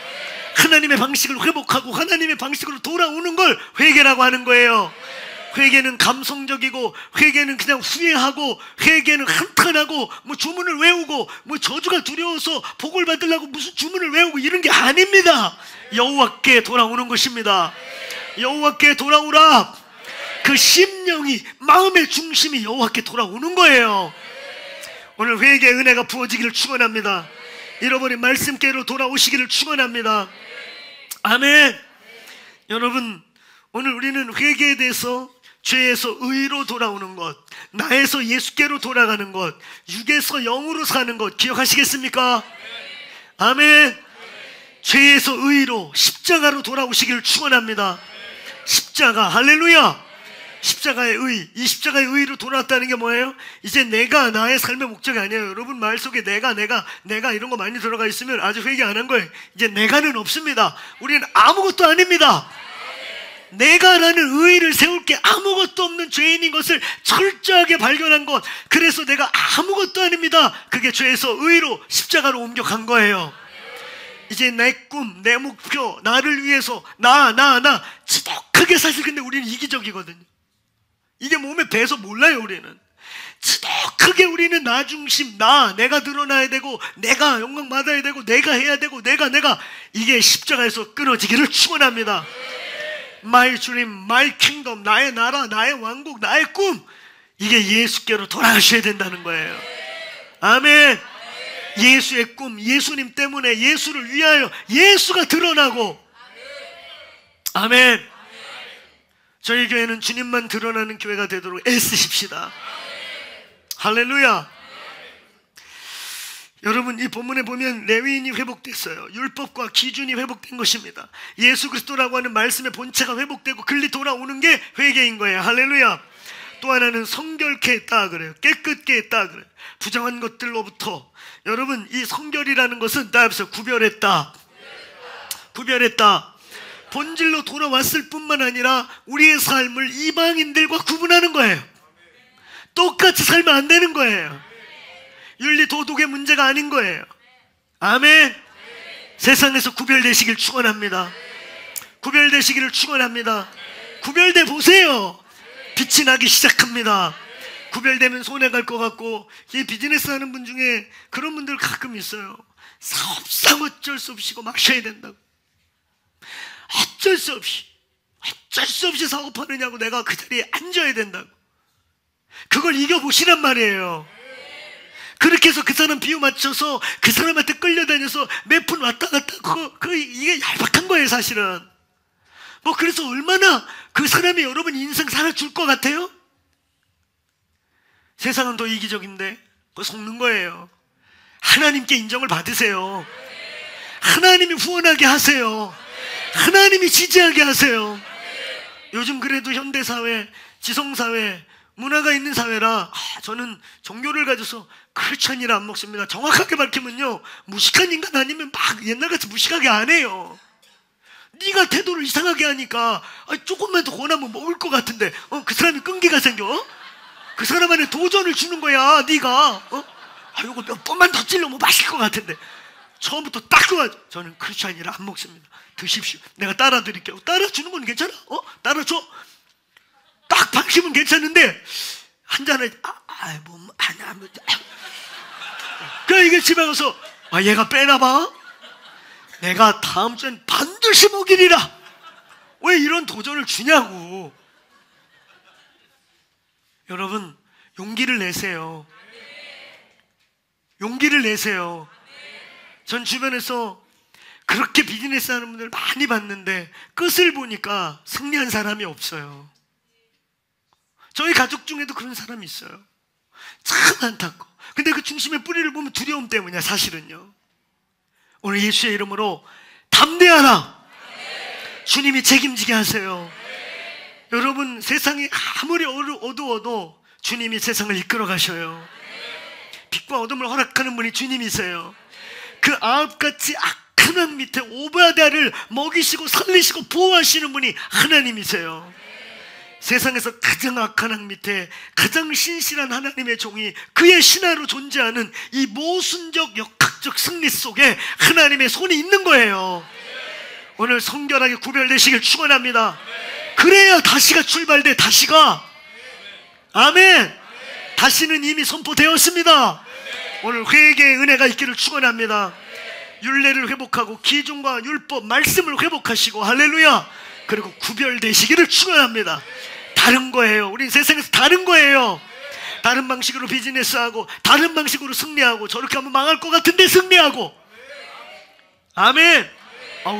S1: 하나님의 방식을 회복하고 하나님의 방식으로 돌아오는 걸 회개라고 하는 거예요. 회개는 감성적이고, 회개는 그냥 후회하고, 회개는 한탄하고, 뭐 주문을 외우고, 뭐 저주가 두려워서 복을 받으려고 무슨 주문을 외우고 이런 게 아닙니다. 여호와께 돌아오는 것입니다. 여호와께 돌아오라. 그 심령이, 마음의 중심이 여호와께 돌아오는 거예요. 오늘 회개의 은혜가 부어지기를 축원합니다. 잃어버린 말씀께로 돌아오시기를 축원합니다. 아멘. 여러분, 오늘 우리는 회개에 대해서 죄에서 의로 돌아오는 것, 나에서 예수께로 돌아가는 것, 육에서 영으로 사는 것 기억하시겠습니까? 아멘. 죄에서 의로 십자가로 돌아오시기를 축원합니다. 십자가, 할렐루야. 십자가의 의, 이 십자가의 의로 돌아왔다는 게 뭐예요? 이제 내가 나의 삶의 목적이 아니에요. 여러분 말 속에 내가 이런 거 많이 들어가 있으면 아직 회개 안 한 거예요. 이제 내가는 없습니다. 우리는 아무것도 아닙니다. 내가라는 의의를 세울 게 아무것도 없는 죄인인 것을 철저하게 발견한 것, 그래서 내가 아무것도 아닙니다. 그게 죄에서 의로 십자가로 옮겨간 거예요. 이제 내 꿈, 내 목표, 나를 위해서 나 지독하게 사실 근데 우리는 이기적이거든요. 이게 몸에 배서 몰라요. 우리는 지독하게 우리는 나 중심, 내가 드러나야 되고, 내가 영광 받아야 되고, 내가 해야 되고, 내가 이게 십자가에서 끊어지기를 축원합니다. My dream, my kingdom, 나의 나라, 나의 왕국, 나의 꿈, 이게 예수께로 돌아가셔야 된다는 거예요. 아멘. 예수의 꿈, 예수님 때문에, 예수를 위하여 예수가 드러나고, 아멘. 저희 교회는 주님만 드러나는 교회가 되도록 애쓰십시다. 할렐루야. 여러분, 이 본문에 보면 레위인이 회복됐어요. 율법과 기준이 회복된 것입니다. 예수 그리스도라고 하는 말씀의 본체가 회복되고 글리 돌아오는 게 회개인 거예요. 할렐루야. 또 하나는 성결케 했다 그래요. 깨끗게 했다 그래요. 부정한 것들로부터. 여러분, 이 성결이라는 것은 따라서 구별했다. 구별했다. 본질로 돌아왔을 뿐만 아니라 우리의 삶을 이방인들과 구분하는 거예요. 똑같이 살면 안 되는 거예요. 윤리 도덕의 문제가 아닌 거예요. 아멘. 세상에서 구별되시길 축원합니다. 구별되시기를 축원합니다. 구별돼 보세요. 빛이 나기 시작합니다. 구별되면 손해 갈 것 같고, 이 비즈니스 하는 분 중에 그런 분들 가끔 있어요. 사업상 어쩔 수 없이 마셔야 된다고. 어쩔 수 없이 사업하느냐고 내가 그 자리에 앉아야 된다고. 그걸 이겨보시란 말이에요. 그렇게 해서 그 사람 비유 맞춰서 그 사람한테 끌려다녀서 몇 푼 왔다 갔다, 이게 얄팍한 거예요, 사실은. 그래서 얼마나 그 사람이 여러분 인생 살아줄 것 같아요? 세상은 더 이기적인데, 그거 속는 거예요. 하나님께 인정을 받으세요. 하나님이 후원하게 하세요. 하나님이 지지하게 하세요. 요즘 그래도 현대사회, 지성사회, 문화가 있는 사회라 저는 종교를 가져서 크리스천이라 안 먹습니다. 정확하게 밝히면요, 무식한 인간 아니면 막 옛날같이 무식하게 안 해요. 네가 태도를 이상하게 하니까 조금만 더 권하면 먹을 것 같은데 그 사람이 끈기가 생겨? 그 사람한테 도전을 주는 거야. 네가 이거 몇 번만 더 찔러면 맛있을 것 같은데 처음부터 딱 그거. 저는 크리스천이라 안 먹습니다. 드십시오. 내가 따라 드릴게요. 따라 주는 건 괜찮아? 따라줘. 딱 방식은 괜찮은데 한 잔에 그래, 이게 집에 가서 얘가 빼나봐. 내가 다음 주엔 반드시 먹이리라. 왜 이런 도전을 주냐고. 여러분, 용기를 내세요. 용기를 내세요. 전 주변에서 그렇게 비즈니스 하는 분들 많이 봤는데 끝을 보니까 승리한 사람이 없어요. 저희 가족 중에도 그런 사람이 있어요. 참 안타까워. 근데 그 중심의 뿌리를 보면 두려움 때문이야, 사실은요. 오늘 예수의 이름으로 담대하라. 주님이 책임지게 하세요. 여러분, 세상이 아무리 어두워도 주님이 세상을 이끌어 가셔요. 빛과 어둠을 허락하는 분이 주님이세요. 그 아합같이 악한 왕 밑에 오바댜를 먹이시고 살리시고 보호하시는 분이 하나님이세요. 세상에서 가장 악한 왕 밑에 가장 신실한 하나님의 종이 그의 신하로 존재하는 이 모순적 역학적 승리 속에 하나님의 손이 있는 거예요. 오늘 성결하게 구별되시길 축원합니다. 그래야 다시가 출발돼. 다시가. 아멘. 다시는 이미 선포되었습니다. 오늘 회개의 은혜가 있기를 축원합니다. 율례를 회복하고 기준과 율법 말씀을 회복하시고, 할렐루야. 그리고 구별되시기를 축원합니다. 다른 거예요. 우린 세상에서 다른 거예요. 다른 방식으로 비즈니스하고 다른 방식으로 승리하고, 저렇게 하면 망할 것 같은데 승리하고. 아멘.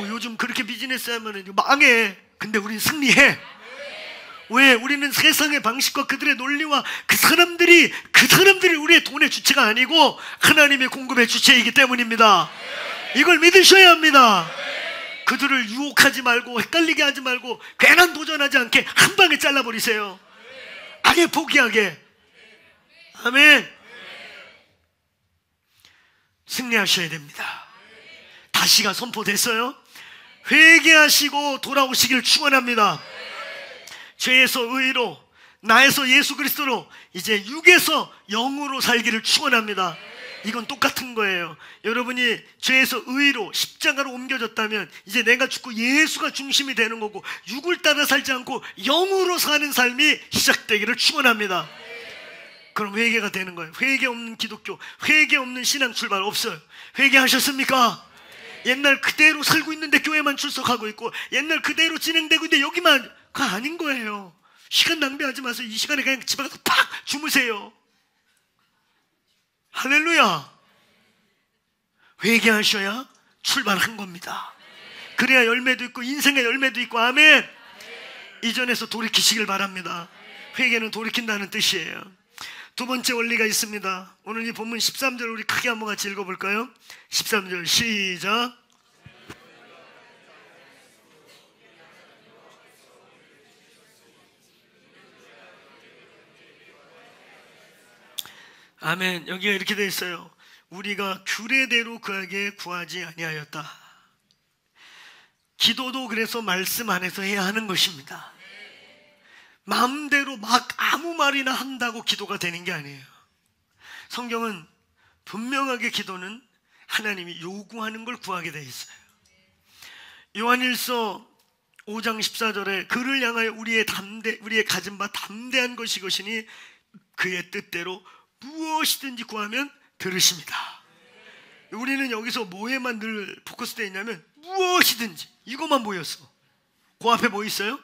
S1: 요즘 그렇게 비즈니스 하면 망해. 근데 우린 승리해. 왜? 우리는 세상의 방식과 그들의 논리와 그 사람들이 우리의 돈의 주체가 아니고 하나님의 공급의 주체이기 때문입니다. 이걸 믿으셔야 합니다. 그들을 유혹하지 말고 헷갈리게 하지 말고 괜한 도전하지 않게 한 방에 잘라버리세요. 아예 포기하게. 아멘. 승리하셔야 됩니다. 다시가 선포됐어요. 회개하시고 돌아오시길 축원합니다. 죄에서 의로, 나에서 예수 그리스도로, 이제 육에서 영으로 살기를 축원합니다. 이건 똑같은 거예요. 여러분이 죄에서 의로 십자가로 옮겨졌다면 이제 내가 죽고 예수가 중심이 되는 거고, 육을 따라 살지 않고 영으로 사는 삶이 시작되기를 축원합니다. 그럼 회개가 되는 거예요. 회개 없는 기독교, 회개 없는 신앙 출발 없어요. 회개하셨습니까? 옛날 그대로 살고 있는데 교회만 출석하고 있고, 옛날 그대로 진행되고 있는데 여기만, 그거 아닌 거예요. 시간 낭비하지 마세요. 이 시간에 그냥 집에 가서 팍 주무세요. 할렐루야. 회개하셔야 출발한 겁니다. 그래야 열매도 있고 인생의 열매도 있고. 아멘. 이전에서 돌이키시길 바랍니다. 회개는 돌이킨다는 뜻이에요. 두 번째 원리가 있습니다. 오늘 이 본문 13절 우리 크게 한번 같이 읽어볼까요? 13절 시작. 아멘. 여기가 이렇게 되어 있어요. 우리가 규례대로 그에게 구하지 아니하였다. 기도도 그래서 말씀 안에서 해야 하는 것입니다. 마음대로 막 아무 말이나 한다고 기도가 되는 게 아니에요. 성경은 분명하게 기도는 하나님이 요구하는 걸 구하게 되어 있어요. 요한일서 5장 14절에 그를 향하여 우리의 가진 바 담대한 것이 것이니 그의 뜻대로 무엇이든지 구하면 들으십니다. 우리는 여기서 뭐에만 늘 포커스되어 있냐면 무엇이든지 이것만 보였어. 그 앞에 뭐 있어요?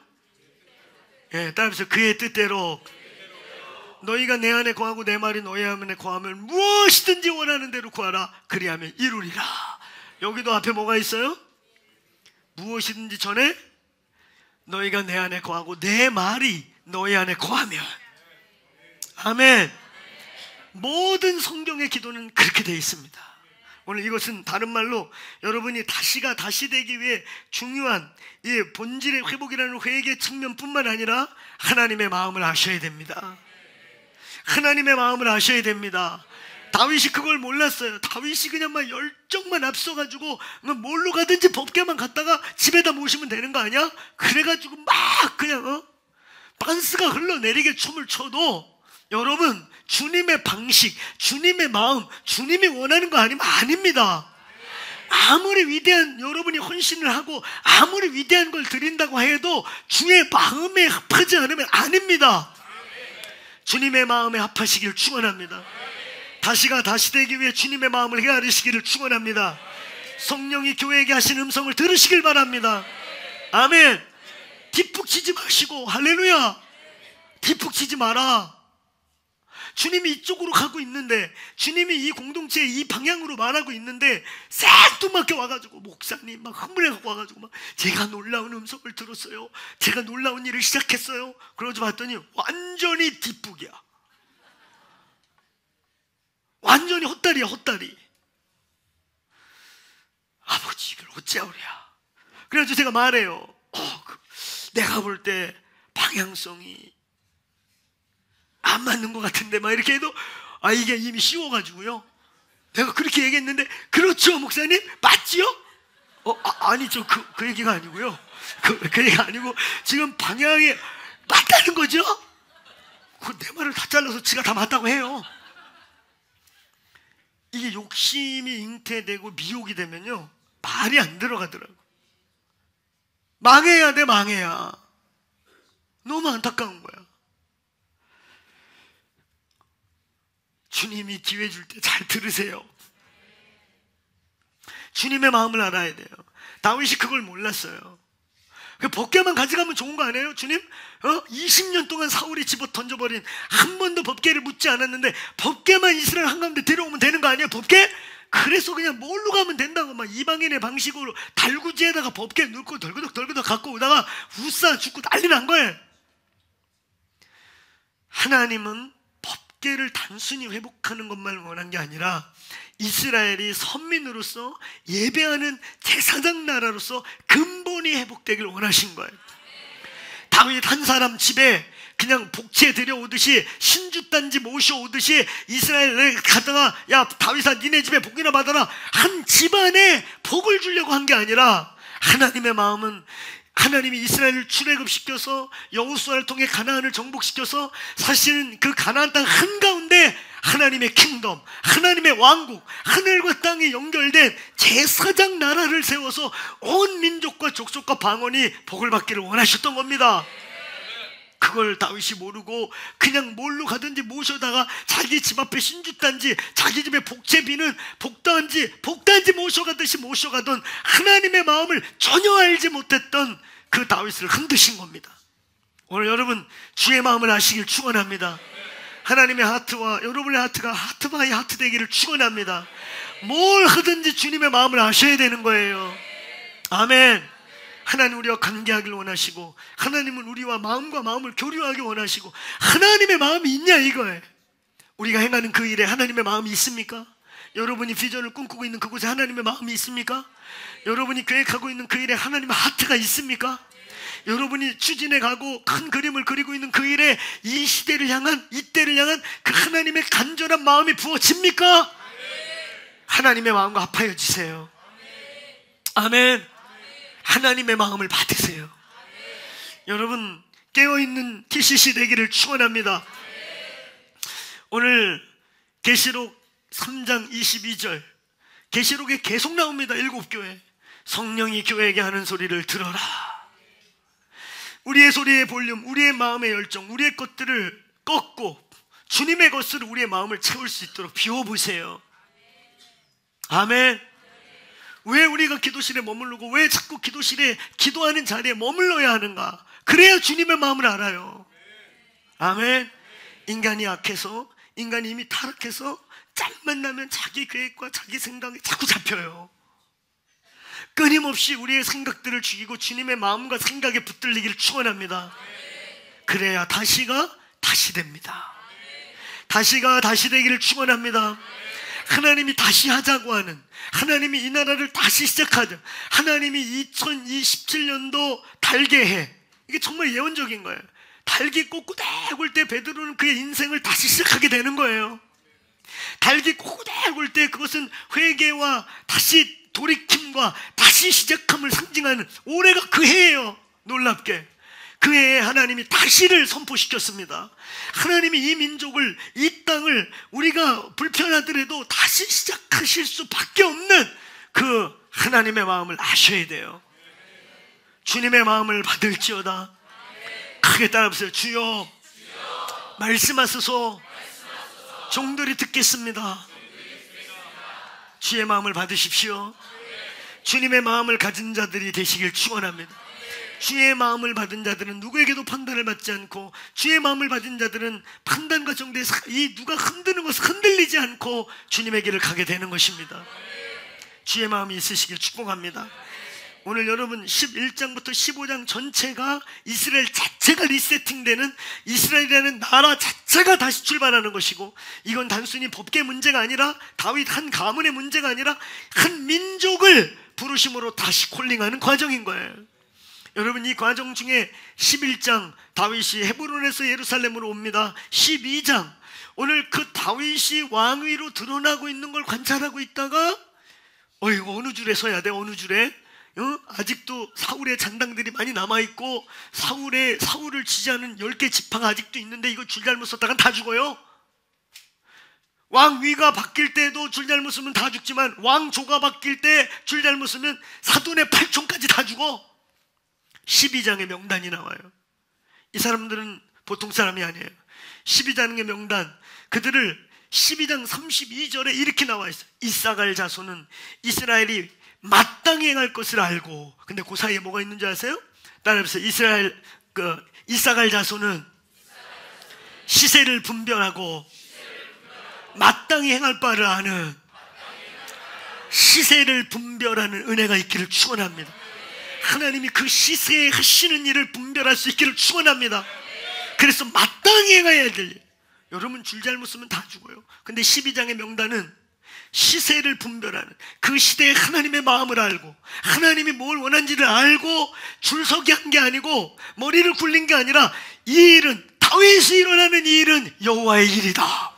S1: 예, 따라서 그의 뜻대로 너희가 내 안에 거하고 내 말이 너희 안에 거하면 무엇이든지 원하는 대로 구하라. 그리하면 이루리라. 여기도 앞에 뭐가 있어요? 무엇이든지 전에 너희가 내 안에 거하고 내 말이 너희 안에 거하면. 아멘. 모든 성경의 기도는 그렇게 되어 있습니다. 오늘 이것은 다른 말로 여러분이 다시가 다시 되기 위해 중요한 이 본질의 회복이라는 회개의 측면뿐만 아니라 하나님의 마음을 아셔야 됩니다. 하나님의 마음을 아셔야 됩니다. 다윗이 그걸 몰랐어요. 다윗이 그냥 막 열정만 앞서가지고 뭘로 가든지 법궤만 갖다가 집에다 모시면 되는 거 아니야? 그래가지고 막 그냥 빤스가 흘러내리게 춤을 춰도 여러분 주님의 방식, 주님의 마음, 주님이 원하는 거 아니면 아닙니다. 아무리 위대한 여러분이 헌신을 하고 아무리 위대한 걸 드린다고 해도 주의 마음에 합하지 않으면 아닙니다. 주님의 마음에 합하시기를 축원합니다. 다시가 다시 되기 위해 주님의 마음을 헤아리시기를 축원합니다. 성령이 교회에게 하신 음성을 들으시길 바랍니다. 아멘. 뒷북 치지 마시고 할렐루야. 뒷북 치지 마라. 주님이 이쪽으로 가고 있는데 주님이 이 공동체에 이 방향으로 말하고 있는데 생뚱맞게 와가지고 목사님 막 흥분해갖고 와가지고 막 제가 놀라운 음성을 들었어요. 제가 놀라운 일을 시작했어요. 그러고 봤더니 완전히 뒷북이야. 완전히 헛다리야 헛다리. 아버지 이걸 어찌하오랴. 그래가지고 제가 말해요. 내가 볼 때 방향성이 안 맞는 것 같은데 막 이렇게 해도 이게 이미 씌워가지고요. 내가 그렇게 얘기했는데 그렇죠 목사님? 맞지요? 아니죠. 그 얘기가 아니고요. 그 얘기가 아니고 지금 방향이 맞다는 거죠? 내 말을 다 잘라서 지가 다 맞다고 해요. 이게 욕심이 잉태되고 미혹이 되면요 말이 안 들어가더라고. 망해야 돼 망해야. 너무 안타까운 거야. 주님이 기회 줄 때 잘 들으세요. 주님의 마음을 알아야 돼요. 다윗이 그걸 몰랐어요. 그 법궤만 가져가면 좋은 거 아니에요? 주님? 20년 동안 사울이 집어 던져버린 한 번도 법궤를 묻지 않았는데 법궤만 이스라엘 한가운데 데려오면 되는 거 아니에요? 법궤? 그래서 그냥 뭘로 가면 된다고 막 이방인의 방식으로 달구지에다가 법궤 넣고 덜그덕 갖고 오다가 우싸 죽고 난리 난 거예요. 하나님은 법궤를 단순히 회복하는 것만 원한 게 아니라 이스라엘이 선민으로서 예배하는 제사장 나라로서 근본이 회복되길 원하신 거예요. 다윗 한 사람 집에 그냥 복채 들여오듯이 신주단지 모셔오듯이 이스라엘을 가다가 야 다윗아 니네 집에 복이나 받아라 한 집안에 복을 주려고 한 게 아니라 하나님의 마음은 하나님이 이스라엘을 출애굽시켜서 여호수아를 통해 가나안을 정복시켜서 사실은 그 가나안 땅 한가운데 하나님의 킹덤, 하나님의 왕국, 하늘과 땅이 연결된 제사장 나라를 세워서 온 민족과 족속과 방언이 복을 받기를 원하셨던 겁니다. 그걸 다윗이 모르고 그냥 뭘로 가든지 모셔다가 자기 집 앞에 신주단지 자기 집에 복채 비는 복단지 모셔가듯이 모셔가던 하나님의 마음을 전혀 알지 못했던 그 다윗을 흔드신 겁니다. 오늘 여러분 주의 마음을 아시길 축원합니다. 하나님의 하트와 여러분의 하트가 하트 바이 하트 되기를 축원합니다. 뭘 하든지 주님의 마음을 아셔야 되는 거예요. 아멘. 하나님 우리와 관계하길 원하시고 하나님은 우리와 마음과 마음을 교류하기 원하시고 하나님의 마음이 있냐 이거예요. 우리가 행하는 그 일에 하나님의 마음이 있습니까? 여러분이 비전을 꿈꾸고 있는 그곳에 하나님의 마음이 있습니까? 여러분이 계획하고 있는 그 일에 하나님의 하트가 있습니까? 여러분이 추진해 가고 큰 그림을 그리고 있는 그 일에 이 시대를 향한, 이때를 향한 그 하나님의 간절한 마음이 부어집니까? 하나님의 마음과 합하여지세요. 아멘. 하나님의 마음을 받으세요. 여러분 깨어있는 TCC 되기를 축원합니다. 오늘 계시록 3장 22절, 계시록에 계속 나옵니다. 7교회 성령이 교회에게 하는 소리를 들어라. 우리의 소리의 볼륨, 우리의 마음의 열정, 우리의 것들을 꺾고 주님의 것으로 우리의 마음을 채울 수 있도록 비워보세요. 아멘. 왜 우리가 기도실에 머무르고 왜 자꾸 기도실에 기도하는 자리에 머물러야 하는가? 그래야 주님의 마음을 알아요. 아멘. 인간이 악해서, 인간이 이미 타락해서 짬만 나면 자기 계획과 자기 생각에 자꾸 잡혀요. 끊임없이 우리의 생각들을 죽이고 주님의 마음과 생각에 붙들리기를 축원합니다. 그래야 다시가 다시 됩니다. 다시가 다시 되기를 축원합니다. 하나님이 다시 하자고 하는, 하나님이 이 나라를 다시 시작하자, 하나님이 2027년도 달개해, 이게 정말 예언적인 거예요. 달기 꼬꾸댁 올 때 베드로는 그의 인생을 다시 시작하게 되는 거예요. 달기 꼬꾸댁 올 때 그것은 회개와 다시 돌이킴과 다시 시작함을 상징하는, 올해가 그 해예요. 놀랍게 그 해에 하나님이 다시를 선포시켰습니다. 하나님이 이 민족을, 이 땅을 우리가 불편하더라도 다시 시작하실 수밖에 없는 그 하나님의 마음을 아셔야 돼요. 주님의 마음을 받을지어다. 크게 따라하세요. 주여 말씀하소서. 종들이 듣겠습니다. 주의 마음을 받으십시오. 주님의 마음을 가진 자들이 되시길 축원합니다. 주의 마음을 받은 자들은 누구에게도 판단을 받지 않고, 주의 마음을 받은 자들은 판단과 정죄에 이 누가 흔드는 것을 흔들리지 않고 주님의 길을 가게 되는 것입니다. 주의 마음이 있으시길 축복합니다. 오늘 여러분 11장부터 15장 전체가 이스라엘 자체가 리세팅되는, 이스라엘이라는 나라 자체가 다시 출발하는 것이고, 이건 단순히 법계 문제가 아니라 다윗 한 가문의 문제가 아니라 한 민족을 부르심으로 다시 콜링하는 과정인 거예요. 여러분 이 과정 중에 11장 다윗이 헤브론에서 예루살렘으로 옵니다. 12장 오늘 그 다윗이 왕위로 드러나고 있는 걸 관찰하고 있다가 이거 어느 줄에 서야 돼? 어느 줄에? 아직도 사울의 잔당들이 많이 남아있고 사울을 지지하는 10개 지파가 아직도 있는데 이거 줄 잘못 썼다간 다 죽어요. 왕위가 바뀔 때도 줄 잘못 쓰면 다 죽지만 왕조가 바뀔 때 줄 잘못 쓰면 사돈의 8촌까지 다 죽어. 12장의 명단이 나와요. 이 사람들은 보통 사람이 아니에요. 12장의 명단, 그들을 12장 32절에 이렇게 나와 있어요. 이사갈 자손은 이스라엘이 마땅히 행할 것을 알고, 근데 그 사이에 뭐가 있는지 아세요? 따라해보세요. 이사갈 자손은 시세를 분별하고 마땅히 행할 바를 아는, 시세를 분별하는 은혜가 있기를 축원합니다. 하나님이 그 시세에 하시는 일을 분별할 수 있기를 축원합니다. 그래서 마땅히 행해야 될 일. 여러분 줄 잘못 쓰면 다 죽어요. 근데 12장의 명단은 시세를 분별하는, 그 시대에 하나님의 마음을 알고 하나님이 뭘 원하는지를 알고 줄서기 한 게 아니고 머리를 굴린 게 아니라, 이 일은, 다윗이 일어나는 이 일은 여호와의 일이다,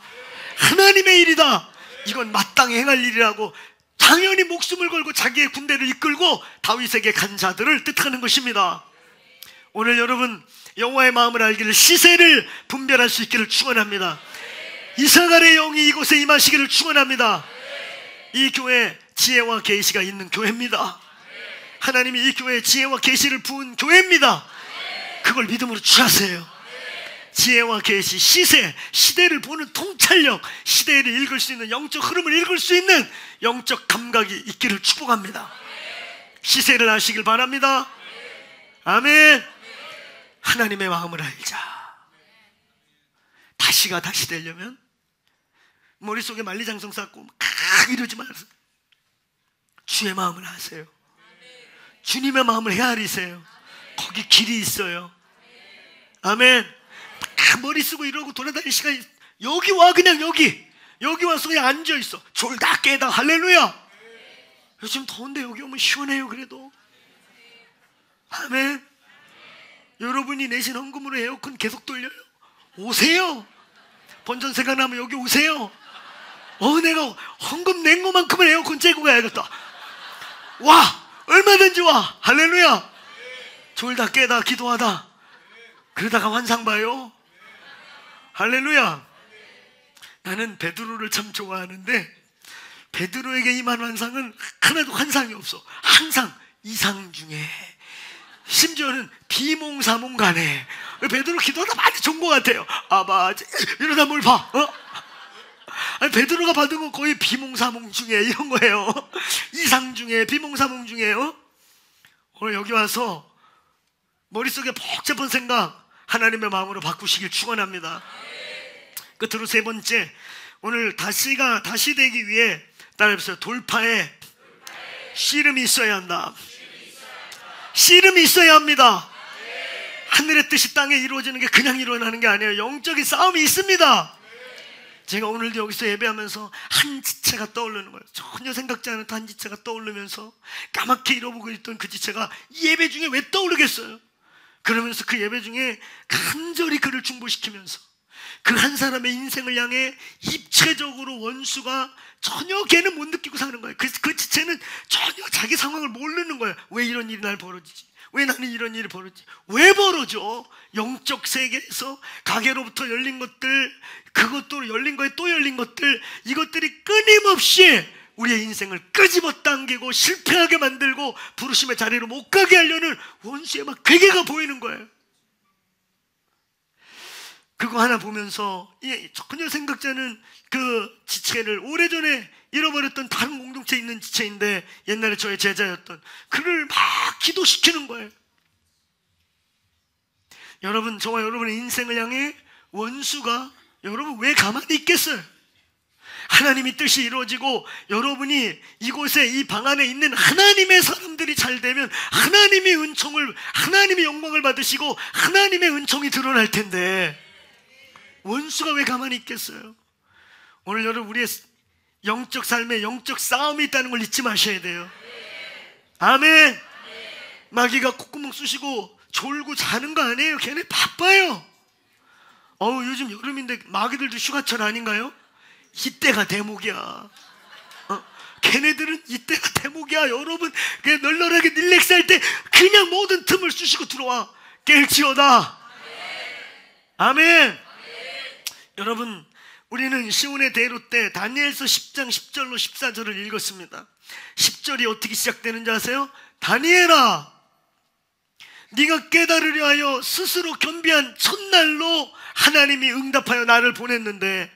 S1: 하나님의 일이다, 이건 마땅히 행할 일이라고 당연히 목숨을 걸고 자기의 군대를 이끌고 다윗에게 간 자들을 뜻하는 것입니다. 오늘 여러분 여호와의 마음을 알기를, 시세를 분별할 수 있기를 축원합니다. 이사갈의 영이 이곳에 임하시기를 축원합니다. 이 교회 지혜와 계시가 있는 교회입니다. 하나님이 이 교회에 지혜와 계시를 부은 교회입니다. 그걸 믿음으로 취하세요. 지혜와 계시, 시세, 시대를 보는 통찰력, 시대를 읽을 수 있는, 영적 흐름을 읽을 수 있는 영적 감각이 있기를 축복합니다. 시세를 아시길 바랍니다. 아멘. 하나님의 마음을 알자. 다시가 다시 되려면 머릿속에 만리장성 쌓고 막 이러지 마세요. 주의 마음을 아세요. 주님의 마음을 헤아리세요. 거기 길이 있어요. 아멘. 머리 쓰고 이러고 돌아다닐 시간이, 여기 와, 그냥 여기 와서 그냥 앉아있어. 졸다 깨다. 할렐루야. 요즘 더운데 여기 오면 시원해요. 그래도 아멘. 여러분이 내신 헌금으로 에어컨 계속 돌려요. 오세요. 본전세가 나면 여기 오세요. 내가 헌금 낸 것만큼은 에어컨 째고 가야겠다. 와, 얼마든지 와. 할렐루야. 졸다 깨다 기도하다 그러다가 환상 봐요. 할렐루야. 나는 베드로를 참 좋아하는데 베드로에게 임한 환상은 하나도 환상이 없어. 항상 이상 중에, 심지어는 비몽사몽 가네. 베드로 기도하다 많이 좋은 것 같아요. 아버지 이러다 뭘 봐. 아니, 베드로가 받은 건 거의 비몽사몽 중에 이런 거예요. 이상 중에 비몽사몽 중에요. 오늘 여기 와서 머릿속에 복잡한 생각 하나님의 마음으로 바꾸시길 축원합니다. 끝으로 세 번째, 오늘 다시 되기 위해 따라해보세요. 돌파에 씨름이 있어야 한다. 씨름이 있어야 합니다. 하늘의 뜻이 땅에 이루어지는 게 그냥 일어나는 게 아니에요. 영적인 싸움이 있습니다. 제가 오늘도 여기서 예배하면서 한 지체가 떠오르는 거예요. 전혀 생각지 않은 한 지체가 떠오르면서 까맣게 잃어보고 있던 그 지체가 예배 중에 왜 떠오르겠어요? 그러면서 그 예배 중에 간절히 그를 중보시키면서 그 한 사람의 인생을 향해 입체적으로 원수가 전혀 걔는 못 느끼고 사는 거예요. 그 지체는 전혀 자기 상황을 모르는 거예요. 왜 이런 일이 날 벌어지지? 왜 나는 이런 일이 벌어지지? 왜 벌어져? 영적 세계에서 가게로부터 열린 것들, 그것도 열린 거에 또 열린 것들, 이것들이 끊임없이 우리의 인생을 끄집어 당기고 실패하게 만들고 부르심의 자리로 못 가게 하려는 원수의 막 괴계가 보이는 거예요. 그거 하나 보면서 전혀 생각지 않은 그 지체를, 오래전에 잃어버렸던 다른 공동체에 있는 지체인데 옛날에 저의 제자였던 그를 막 기도시키는 거예요. 여러분, 저와 여러분의 인생을 향해 원수가 여러분 왜 가만히 있겠어요? 하나님의 뜻이 이루어지고 여러분이 이곳에 이 방 안에 있는 하나님의 사람들이 잘 되면 하나님의 은총을, 하나님의 영광을 받으시고 하나님의 은총이 드러날 텐데 원수가 왜 가만히 있겠어요? 오늘 여러분, 우리의 영적 삶에 영적 싸움이 있다는 걸 잊지 마셔야 돼요. 아멘. 마귀가 콧구멍 쑤시고 졸고 자는 거 아니에요. 걔네 바빠요. 요즘 여름인데 마귀들도 휴가철 아닌가요? 이때가 대목이야. 걔네들은 이때가 대목이야. 여러분, 그냥 널널하게 릴렉스할 때 그냥 모든 틈을 쑤시고 들어와. 깰지어다. 아멘. 여러분, 우리는 시온의 대로 때 다니엘서 10장 10절로 14절을 읽었습니다. 10절이 어떻게 시작되는지 아세요? 다니엘아, 네가 깨달으려 하여 스스로 겸비한 첫날로 하나님이 응답하여 나를 보냈는데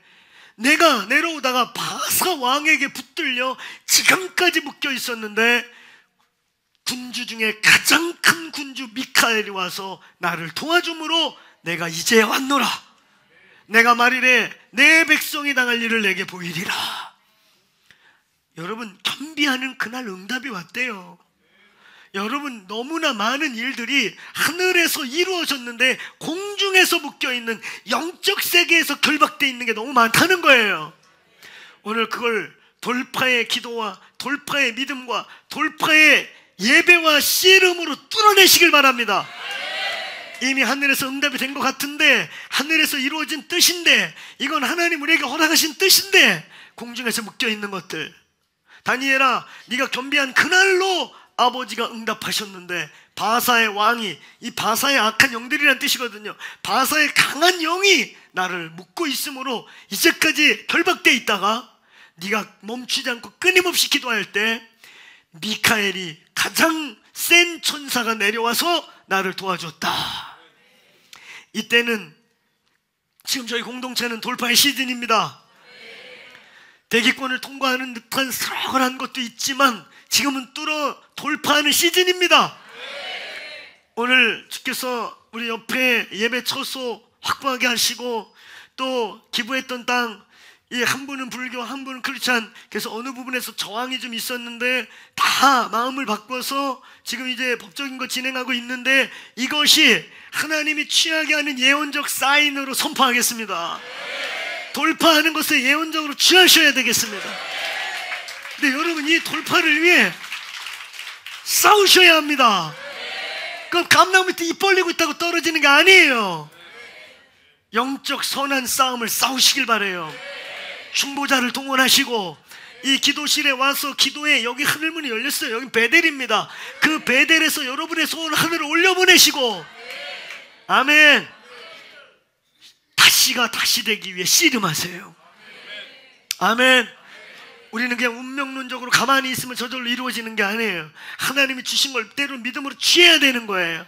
S1: 내가 내려오다가 바사 왕에게 붙들려 지금까지 묶여 있었는데 군주 중에 가장 큰 군주 미카엘이 와서 나를 도와줌으로 내가 이제 왔노라. 내가 말이래 내 백성이 당할 일을 내게 보이리라. 여러분, 겸비하는 그날 응답이 왔대요. 여러분, 너무나 많은 일들이 하늘에서 이루어졌는데 공중에서 묶여있는 영적 세계에서 결박되어 있는 게 너무 많다는 거예요. 오늘 그걸 돌파의 기도와 돌파의 믿음과 돌파의 예배와 씨름으로 뚫어내시길 바랍니다. 이미 하늘에서 응답이 된 것 같은데, 하늘에서 이루어진 뜻인데, 이건 하나님 우리에게 허락하신 뜻인데 공중에서 묶여있는 것들, 다니엘아, 네가 겸비한 그날로 아버지가 응답하셨는데 바사의 왕이, 이 바사의 악한 영들이란 뜻이거든요. 바사의 강한 영이 나를 묶고 있으므로 이제까지 결박되어 있다가 네가 멈추지 않고 끊임없이 기도할 때 미카엘이 가장 센 천사가 내려와서 나를 도와줬다. 이때는, 지금 저희 공동체는 돌파의 시즌입니다. 대기권을 통과하는 듯한 서글한 것도 있지만 지금은 돌파하는 시즌입니다. 오늘 주께서 우리 옆에 예배 처소 확보하게 하시고 또 기부했던 땅, 이 한 분은 불교, 한 분은 크리스찬, 그래서 어느 부분에서 저항이 좀 있었는데 다 마음을 바꿔서 지금 이제 법적인 거 진행하고 있는데 이것이 하나님이 취하게 하는 예언적 사인으로 선포하겠습니다. 돌파하는 것을 예언적으로 취하셔야 되겠습니다. 근데 여러분, 이 돌파를 위해 싸우셔야 합니다. 그 감나무 밑에 입 벌리고 있다고 떨어지는 게 아니에요. 영적 선한 싸움을 싸우시길 바래요. 중보자를 동원하시고 이 기도실에 와서 기도해. 여기 하늘문이 열렸어요. 여기 베델입니다. 그 베델에서 여러분의 소원 하늘을 올려보내시고, 아멘. 다시가 다시 되기 위해 씨름하세요. 아멘. 우리는 그냥 운명론적으로 가만히 있으면 저절로 이루어지는 게 아니에요. 하나님이 주신 걸 때로 믿음으로 취해야 되는 거예요.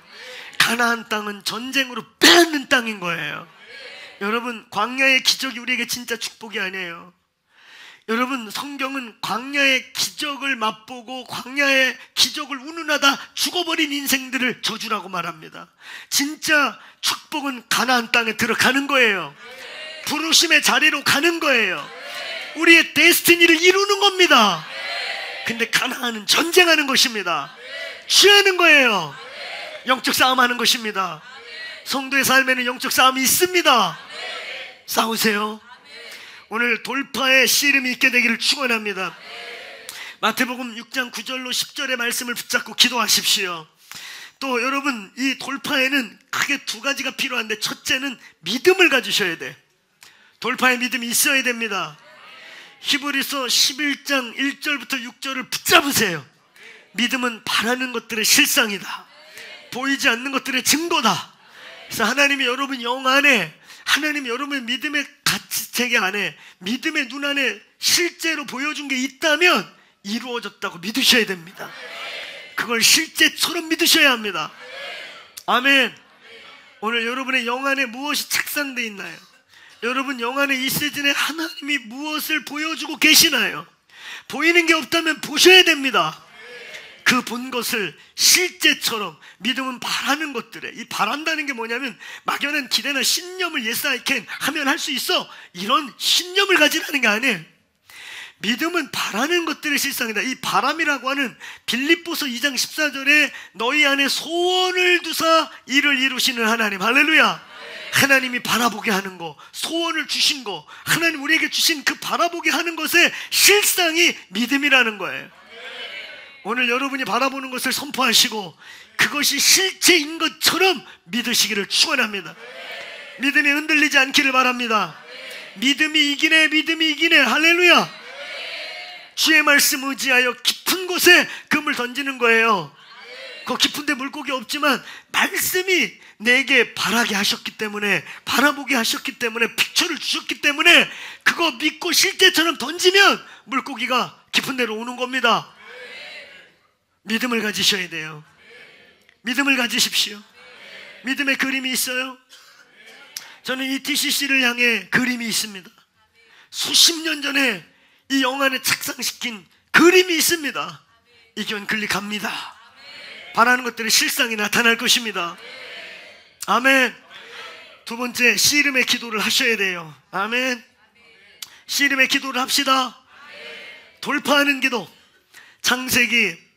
S1: 가나안 땅은 전쟁으로 빼앗는 땅인 거예요. 여러분, 광야의 기적이 우리에게 진짜 축복이 아니에요. 여러분, 성경은 광야의 기적을 맛보고 광야의 기적을 운운하다 죽어버린 인생들을 저주라고 말합니다. 진짜 축복은 가나안 땅에 들어가는 거예요. 부르심의 자리로 가는 거예요. 우리의 데스티니를 이루는 겁니다. 근데 가나안은 전쟁하는 것입니다. 취하는 거예요. 영적 싸움하는 것입니다. 성도의 삶에는 영적 싸움이 있습니다. 싸우세요. 오늘 돌파의 씨름이 있게 되기를 축원합니다. 마태복음 6장 9절로 10절의 말씀을 붙잡고 기도하십시오. 또 여러분, 이 돌파에는 크게 두 가지가 필요한데, 첫째는 믿음을 가지셔야 돼. 돌파의 믿음이 있어야 됩니다. 히브리서 11장 1절부터 6절을 붙잡으세요. 믿음은 바라는 것들의 실상이다. 보이지 않는 것들의 증거다. 그래서 하나님이 여러분 영 안에, 하나님이 여러분의 믿음의 가치체계 안에, 믿음의 눈 안에 실제로 보여준 게 있다면 이루어졌다고 믿으셔야 됩니다. 그걸 실제처럼 믿으셔야 합니다. 아멘. 오늘 여러분의 영 안에 무엇이 착상되어 있나요? 여러분 영 안에 이 시즌에 하나님이 무엇을 보여주고 계시나요? 보이는 게 없다면 보셔야 됩니다. 그 본 것을 실제처럼, 믿음은 바라는 것들에, 이 바란다는 게 뭐냐면 막연한 기대나 신념을 yes I can 하면 할 수 있어, 이런 신념을 가지라는 게 아니에요. 믿음은 바라는 것들의 실상이다. 이 바람이라고 하는 빌립보서 2장 14절에 너희 안에 소원을 두사 이를 이루시는 하나님, 할렐루야. 하나님이 바라보게 하는 거, 소원을 주신 거, 하나님 우리에게 주신 그 바라보게 하는 것의 실상이 믿음이라는 거예요. 오늘 여러분이 바라보는 것을 선포하시고 그것이 실체인 것처럼 믿으시기를 축원합니다. 믿음이 흔들리지 않기를 바랍니다. 믿음이 이기네, 믿음이 이기네, 할렐루야. 주의 말씀 의지하여 깊은 곳에 금을 던지는 거예요. 그 깊은 데 물고기 없지만 말씀이 내게 바라게 하셨기 때문에, 바라보게 하셨기 때문에, 픽처를 주셨기 때문에 그거 믿고 실제처럼 던지면 물고기가 깊은 데로 오는 겁니다. 믿음을 가지셔야 돼요. 믿음을 가지십시오. 믿음의 그림이 있어요. 저는 이 TCC를 향해 그림이 있습니다. 수십 년 전에 이 영안에 착상시킨 그림이 있습니다. 이 교회는 클릭합니다. 바라는 것들의 실상이 나타날 것입니다. 아멘. 두 번째, 씨름의 기도를 하셔야 돼요. 아멘. 씨름의 기도를 합시다. 돌파하는 기도. 창세기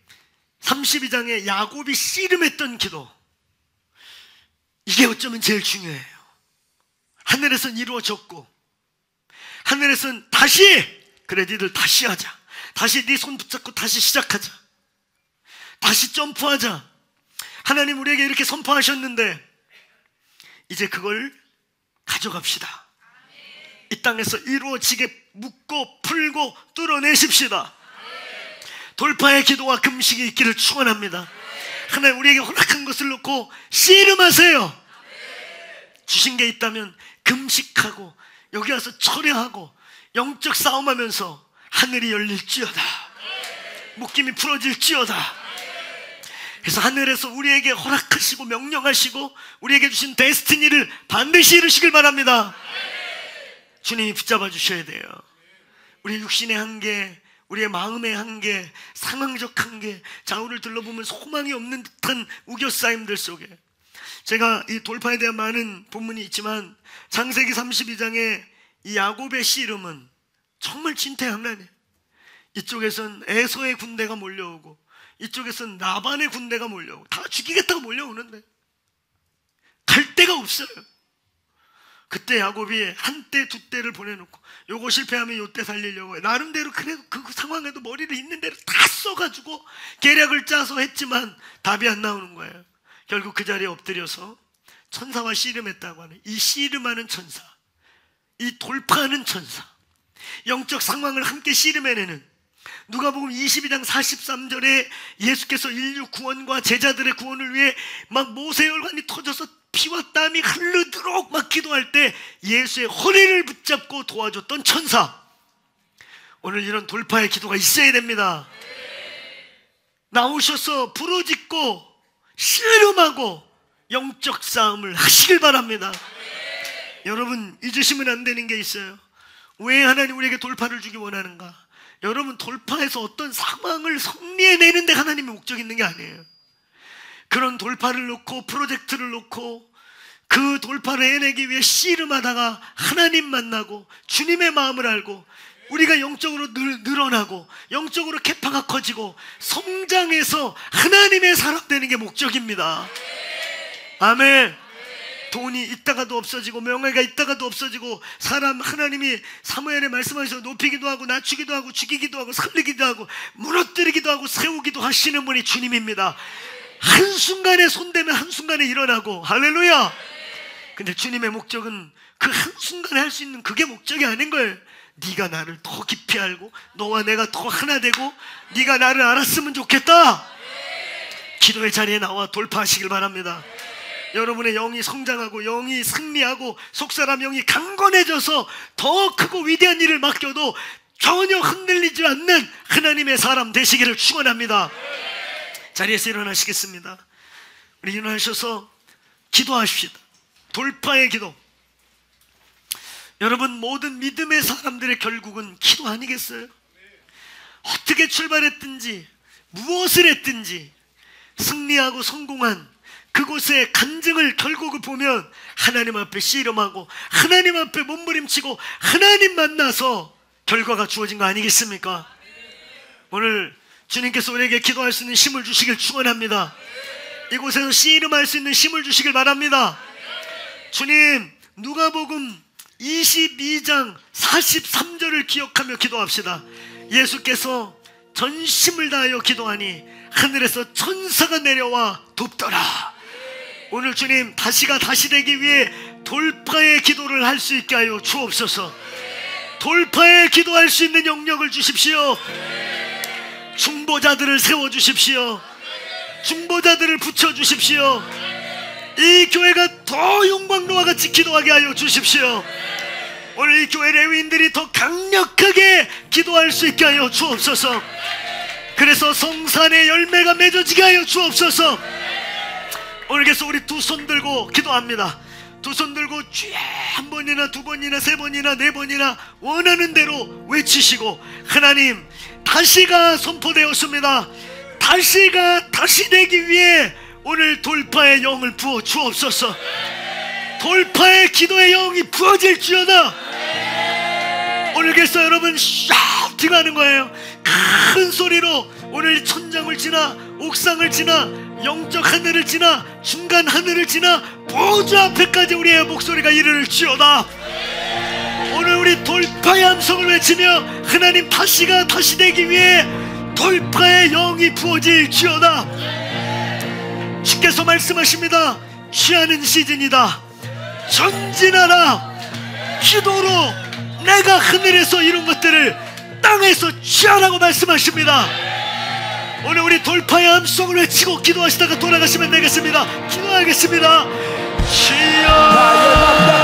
S1: 32장에 야곱이 씨름했던 기도, 이게 어쩌면 제일 중요해요. 하늘에선 이루어졌고, 하늘에선 다시, 그래 니들 다시 하자, 다시 네 손 붙잡고 다시 시작하자, 다시 점프하자. 하나님 우리에게 이렇게 선포하셨는데 이제 그걸 가져갑시다. 이 땅에서 이루어지게 묶고 풀고 뚫어내십시다. 돌파의 기도와 금식이 있기를 축원합니다. 하나님 우리에게 허락한 것을 놓고 씨름하세요. 주신 게 있다면 금식하고 여기 와서 철회하고 영적 싸움하면서 하늘이 열릴지어다, 묶임이 풀어질지어다. 그래서 하늘에서 우리에게 허락하시고 명령하시고 우리에게 주신 데스티니를 반드시 이루시길 바랍니다. 주님이 붙잡아 주셔야 돼요. 우리의 육신의 한계, 우리의 마음의 한계, 상황적 한계, 좌우를 둘러보면 소망이 없는 듯한 우겨싸임들 속에, 제가 이 돌파에 대한 많은 본문이 있지만 창세기 32장의 이 야곱의 씨름은 정말 진퇴양난이에요. 이쪽에선 에서의 군대가 몰려오고 이쪽에선 라반의 군대가 몰려오고 다 죽이겠다고 몰려오는데 갈 데가 없어요. 그때 야곱이 한 때 두 때를 보내놓고 요거 실패하면 요때 살리려고 나름대로 그래도 그 상황에도 머리를 있는 대로 다 써가지고 계략을 짜서 했지만 답이 안 나오는 거예요. 결국 그 자리에 엎드려서 천사와 씨름했다고 하는 이 씨름하는 천사, 이 돌파하는 천사, 영적 상황을 함께 씨름해내는, 누가복음 22장 43절에 예수께서 인류 구원과 제자들의 구원을 위해 막 모세혈관이 터져서 피와 땀이 흐르도록 막 기도할 때 예수의 허리를 붙잡고 도와줬던 천사, 오늘 이런 돌파의 기도가 있어야 됩니다. 나오셔서 부르짖고 씨름하고 영적 싸움을 하시길 바랍니다. 여러분, 잊으시면 안 되는 게 있어요. 왜 하나님 우리에게 돌파를 주기 원하는가? 여러분, 돌파해서 어떤 상황을 승리해내는 데 하나님의 목적이 있는 게 아니에요. 그런 돌파를 놓고 프로젝트를 놓고 그 돌파를 해내기 위해 씨름하다가 하나님 만나고 주님의 마음을 알고 우리가 영적으로 늘어나고 영적으로 캐파가 커지고 성장해서 하나님의 사람 되는 게 목적입니다. 아멘. 돈이 있다가도 없어지고 명예가 있다가도 없어지고, 사람 하나님이 사무엘에 말씀하셔서 높이기도 하고 낮추기도 하고 죽이기도 하고 살리기도 하고 무너뜨리기도 하고 세우기도 하시는 분이 주님입니다. 한순간에 손대면 한순간에 일어나고, 할렐루야. 근데 주님의 목적은 그 한순간에 할 수 있는 그게 목적이 아닌 거예요. 네가 나를 더 깊이 알고 너와 내가 더 하나 되고 네가 나를 알았으면 좋겠다. 기도의 자리에 나와 돌파하시길 바랍니다. 여러분의 영이 성장하고 영이 승리하고 속사람 영이 강건해져서 더 크고 위대한 일을 맡겨도 전혀 흔들리지 않는 하나님의 사람 되시기를 축원합니다. 자리에서 일어나시겠습니다. 우리 일어나셔서 기도하십시다. 돌파의 기도. 여러분, 모든 믿음의 사람들의 결국은 기도 아니겠어요? 어떻게 출발했든지 무엇을 했든지 승리하고 성공한 그곳의 간증을 결국을 보면 하나님 앞에 씨름하고 하나님 앞에 몸부림치고 하나님 만나서 결과가 주어진 거 아니겠습니까? 오늘 주님께서 우리에게 기도할 수 있는 힘을 주시길 축원합니다. 이곳에서 씨름할 수 있는 힘을 주시길 바랍니다. 주님, 누가복음 22장 43절을 기억하며 기도합시다. 예수께서 전심을 다하여 기도하니 하늘에서 천사가 내려와 돕더라. 오늘 주님, 다시가 다시 되기 위해 돌파의 기도를 할 수 있게 하여 주옵소서. 돌파의 기도할 수 있는 영역을 주십시오. 중보자들을 세워주십시오. 중보자들을 붙여주십시오. 이 교회가 더 영광로와 같이 기도하게 하여 주십시오. 오늘 이 교회 레위인들이 더 강력하게 기도할 수 있게 하여 주옵소서. 그래서 성산의 열매가 맺어지게 하여 주옵소서. 오늘 그래서 우리 두 손 들고 기도합니다. 두 손 들고 주여 한 번이나 두 번이나 세 번이나 네 번이나 원하는 대로 외치시고, 하나님, 다시가 선포되었습니다. 다시가 다시 되기 위해 오늘 돌파의 영을 부어 주옵소서. 돌파의 기도의 영이 부어질지어다. 오늘 그래서 여러분 샤우팅하는 거예요. 큰 소리로 오늘 천장을 지나 옥상을 지나 영적 하늘을 지나 중간 하늘을 지나 보좌 앞에까지 우리의 목소리가 이르를지어다. 오늘 우리 돌파의 함성을 외치며 하나님, 다시가 다시 되기 위해 돌파의 영이 부어질지어다. 주께서 말씀하십니다. 취하는 시즌이다. 전진하라. 기도로 내가 하늘에서 이룬 것들을 땅에서 취하라고 말씀하십니다. 오늘 우리 돌파의 함성을 외치고 기도하시다가 돌아가시면 되겠습니다. 기도하겠습니다. 주여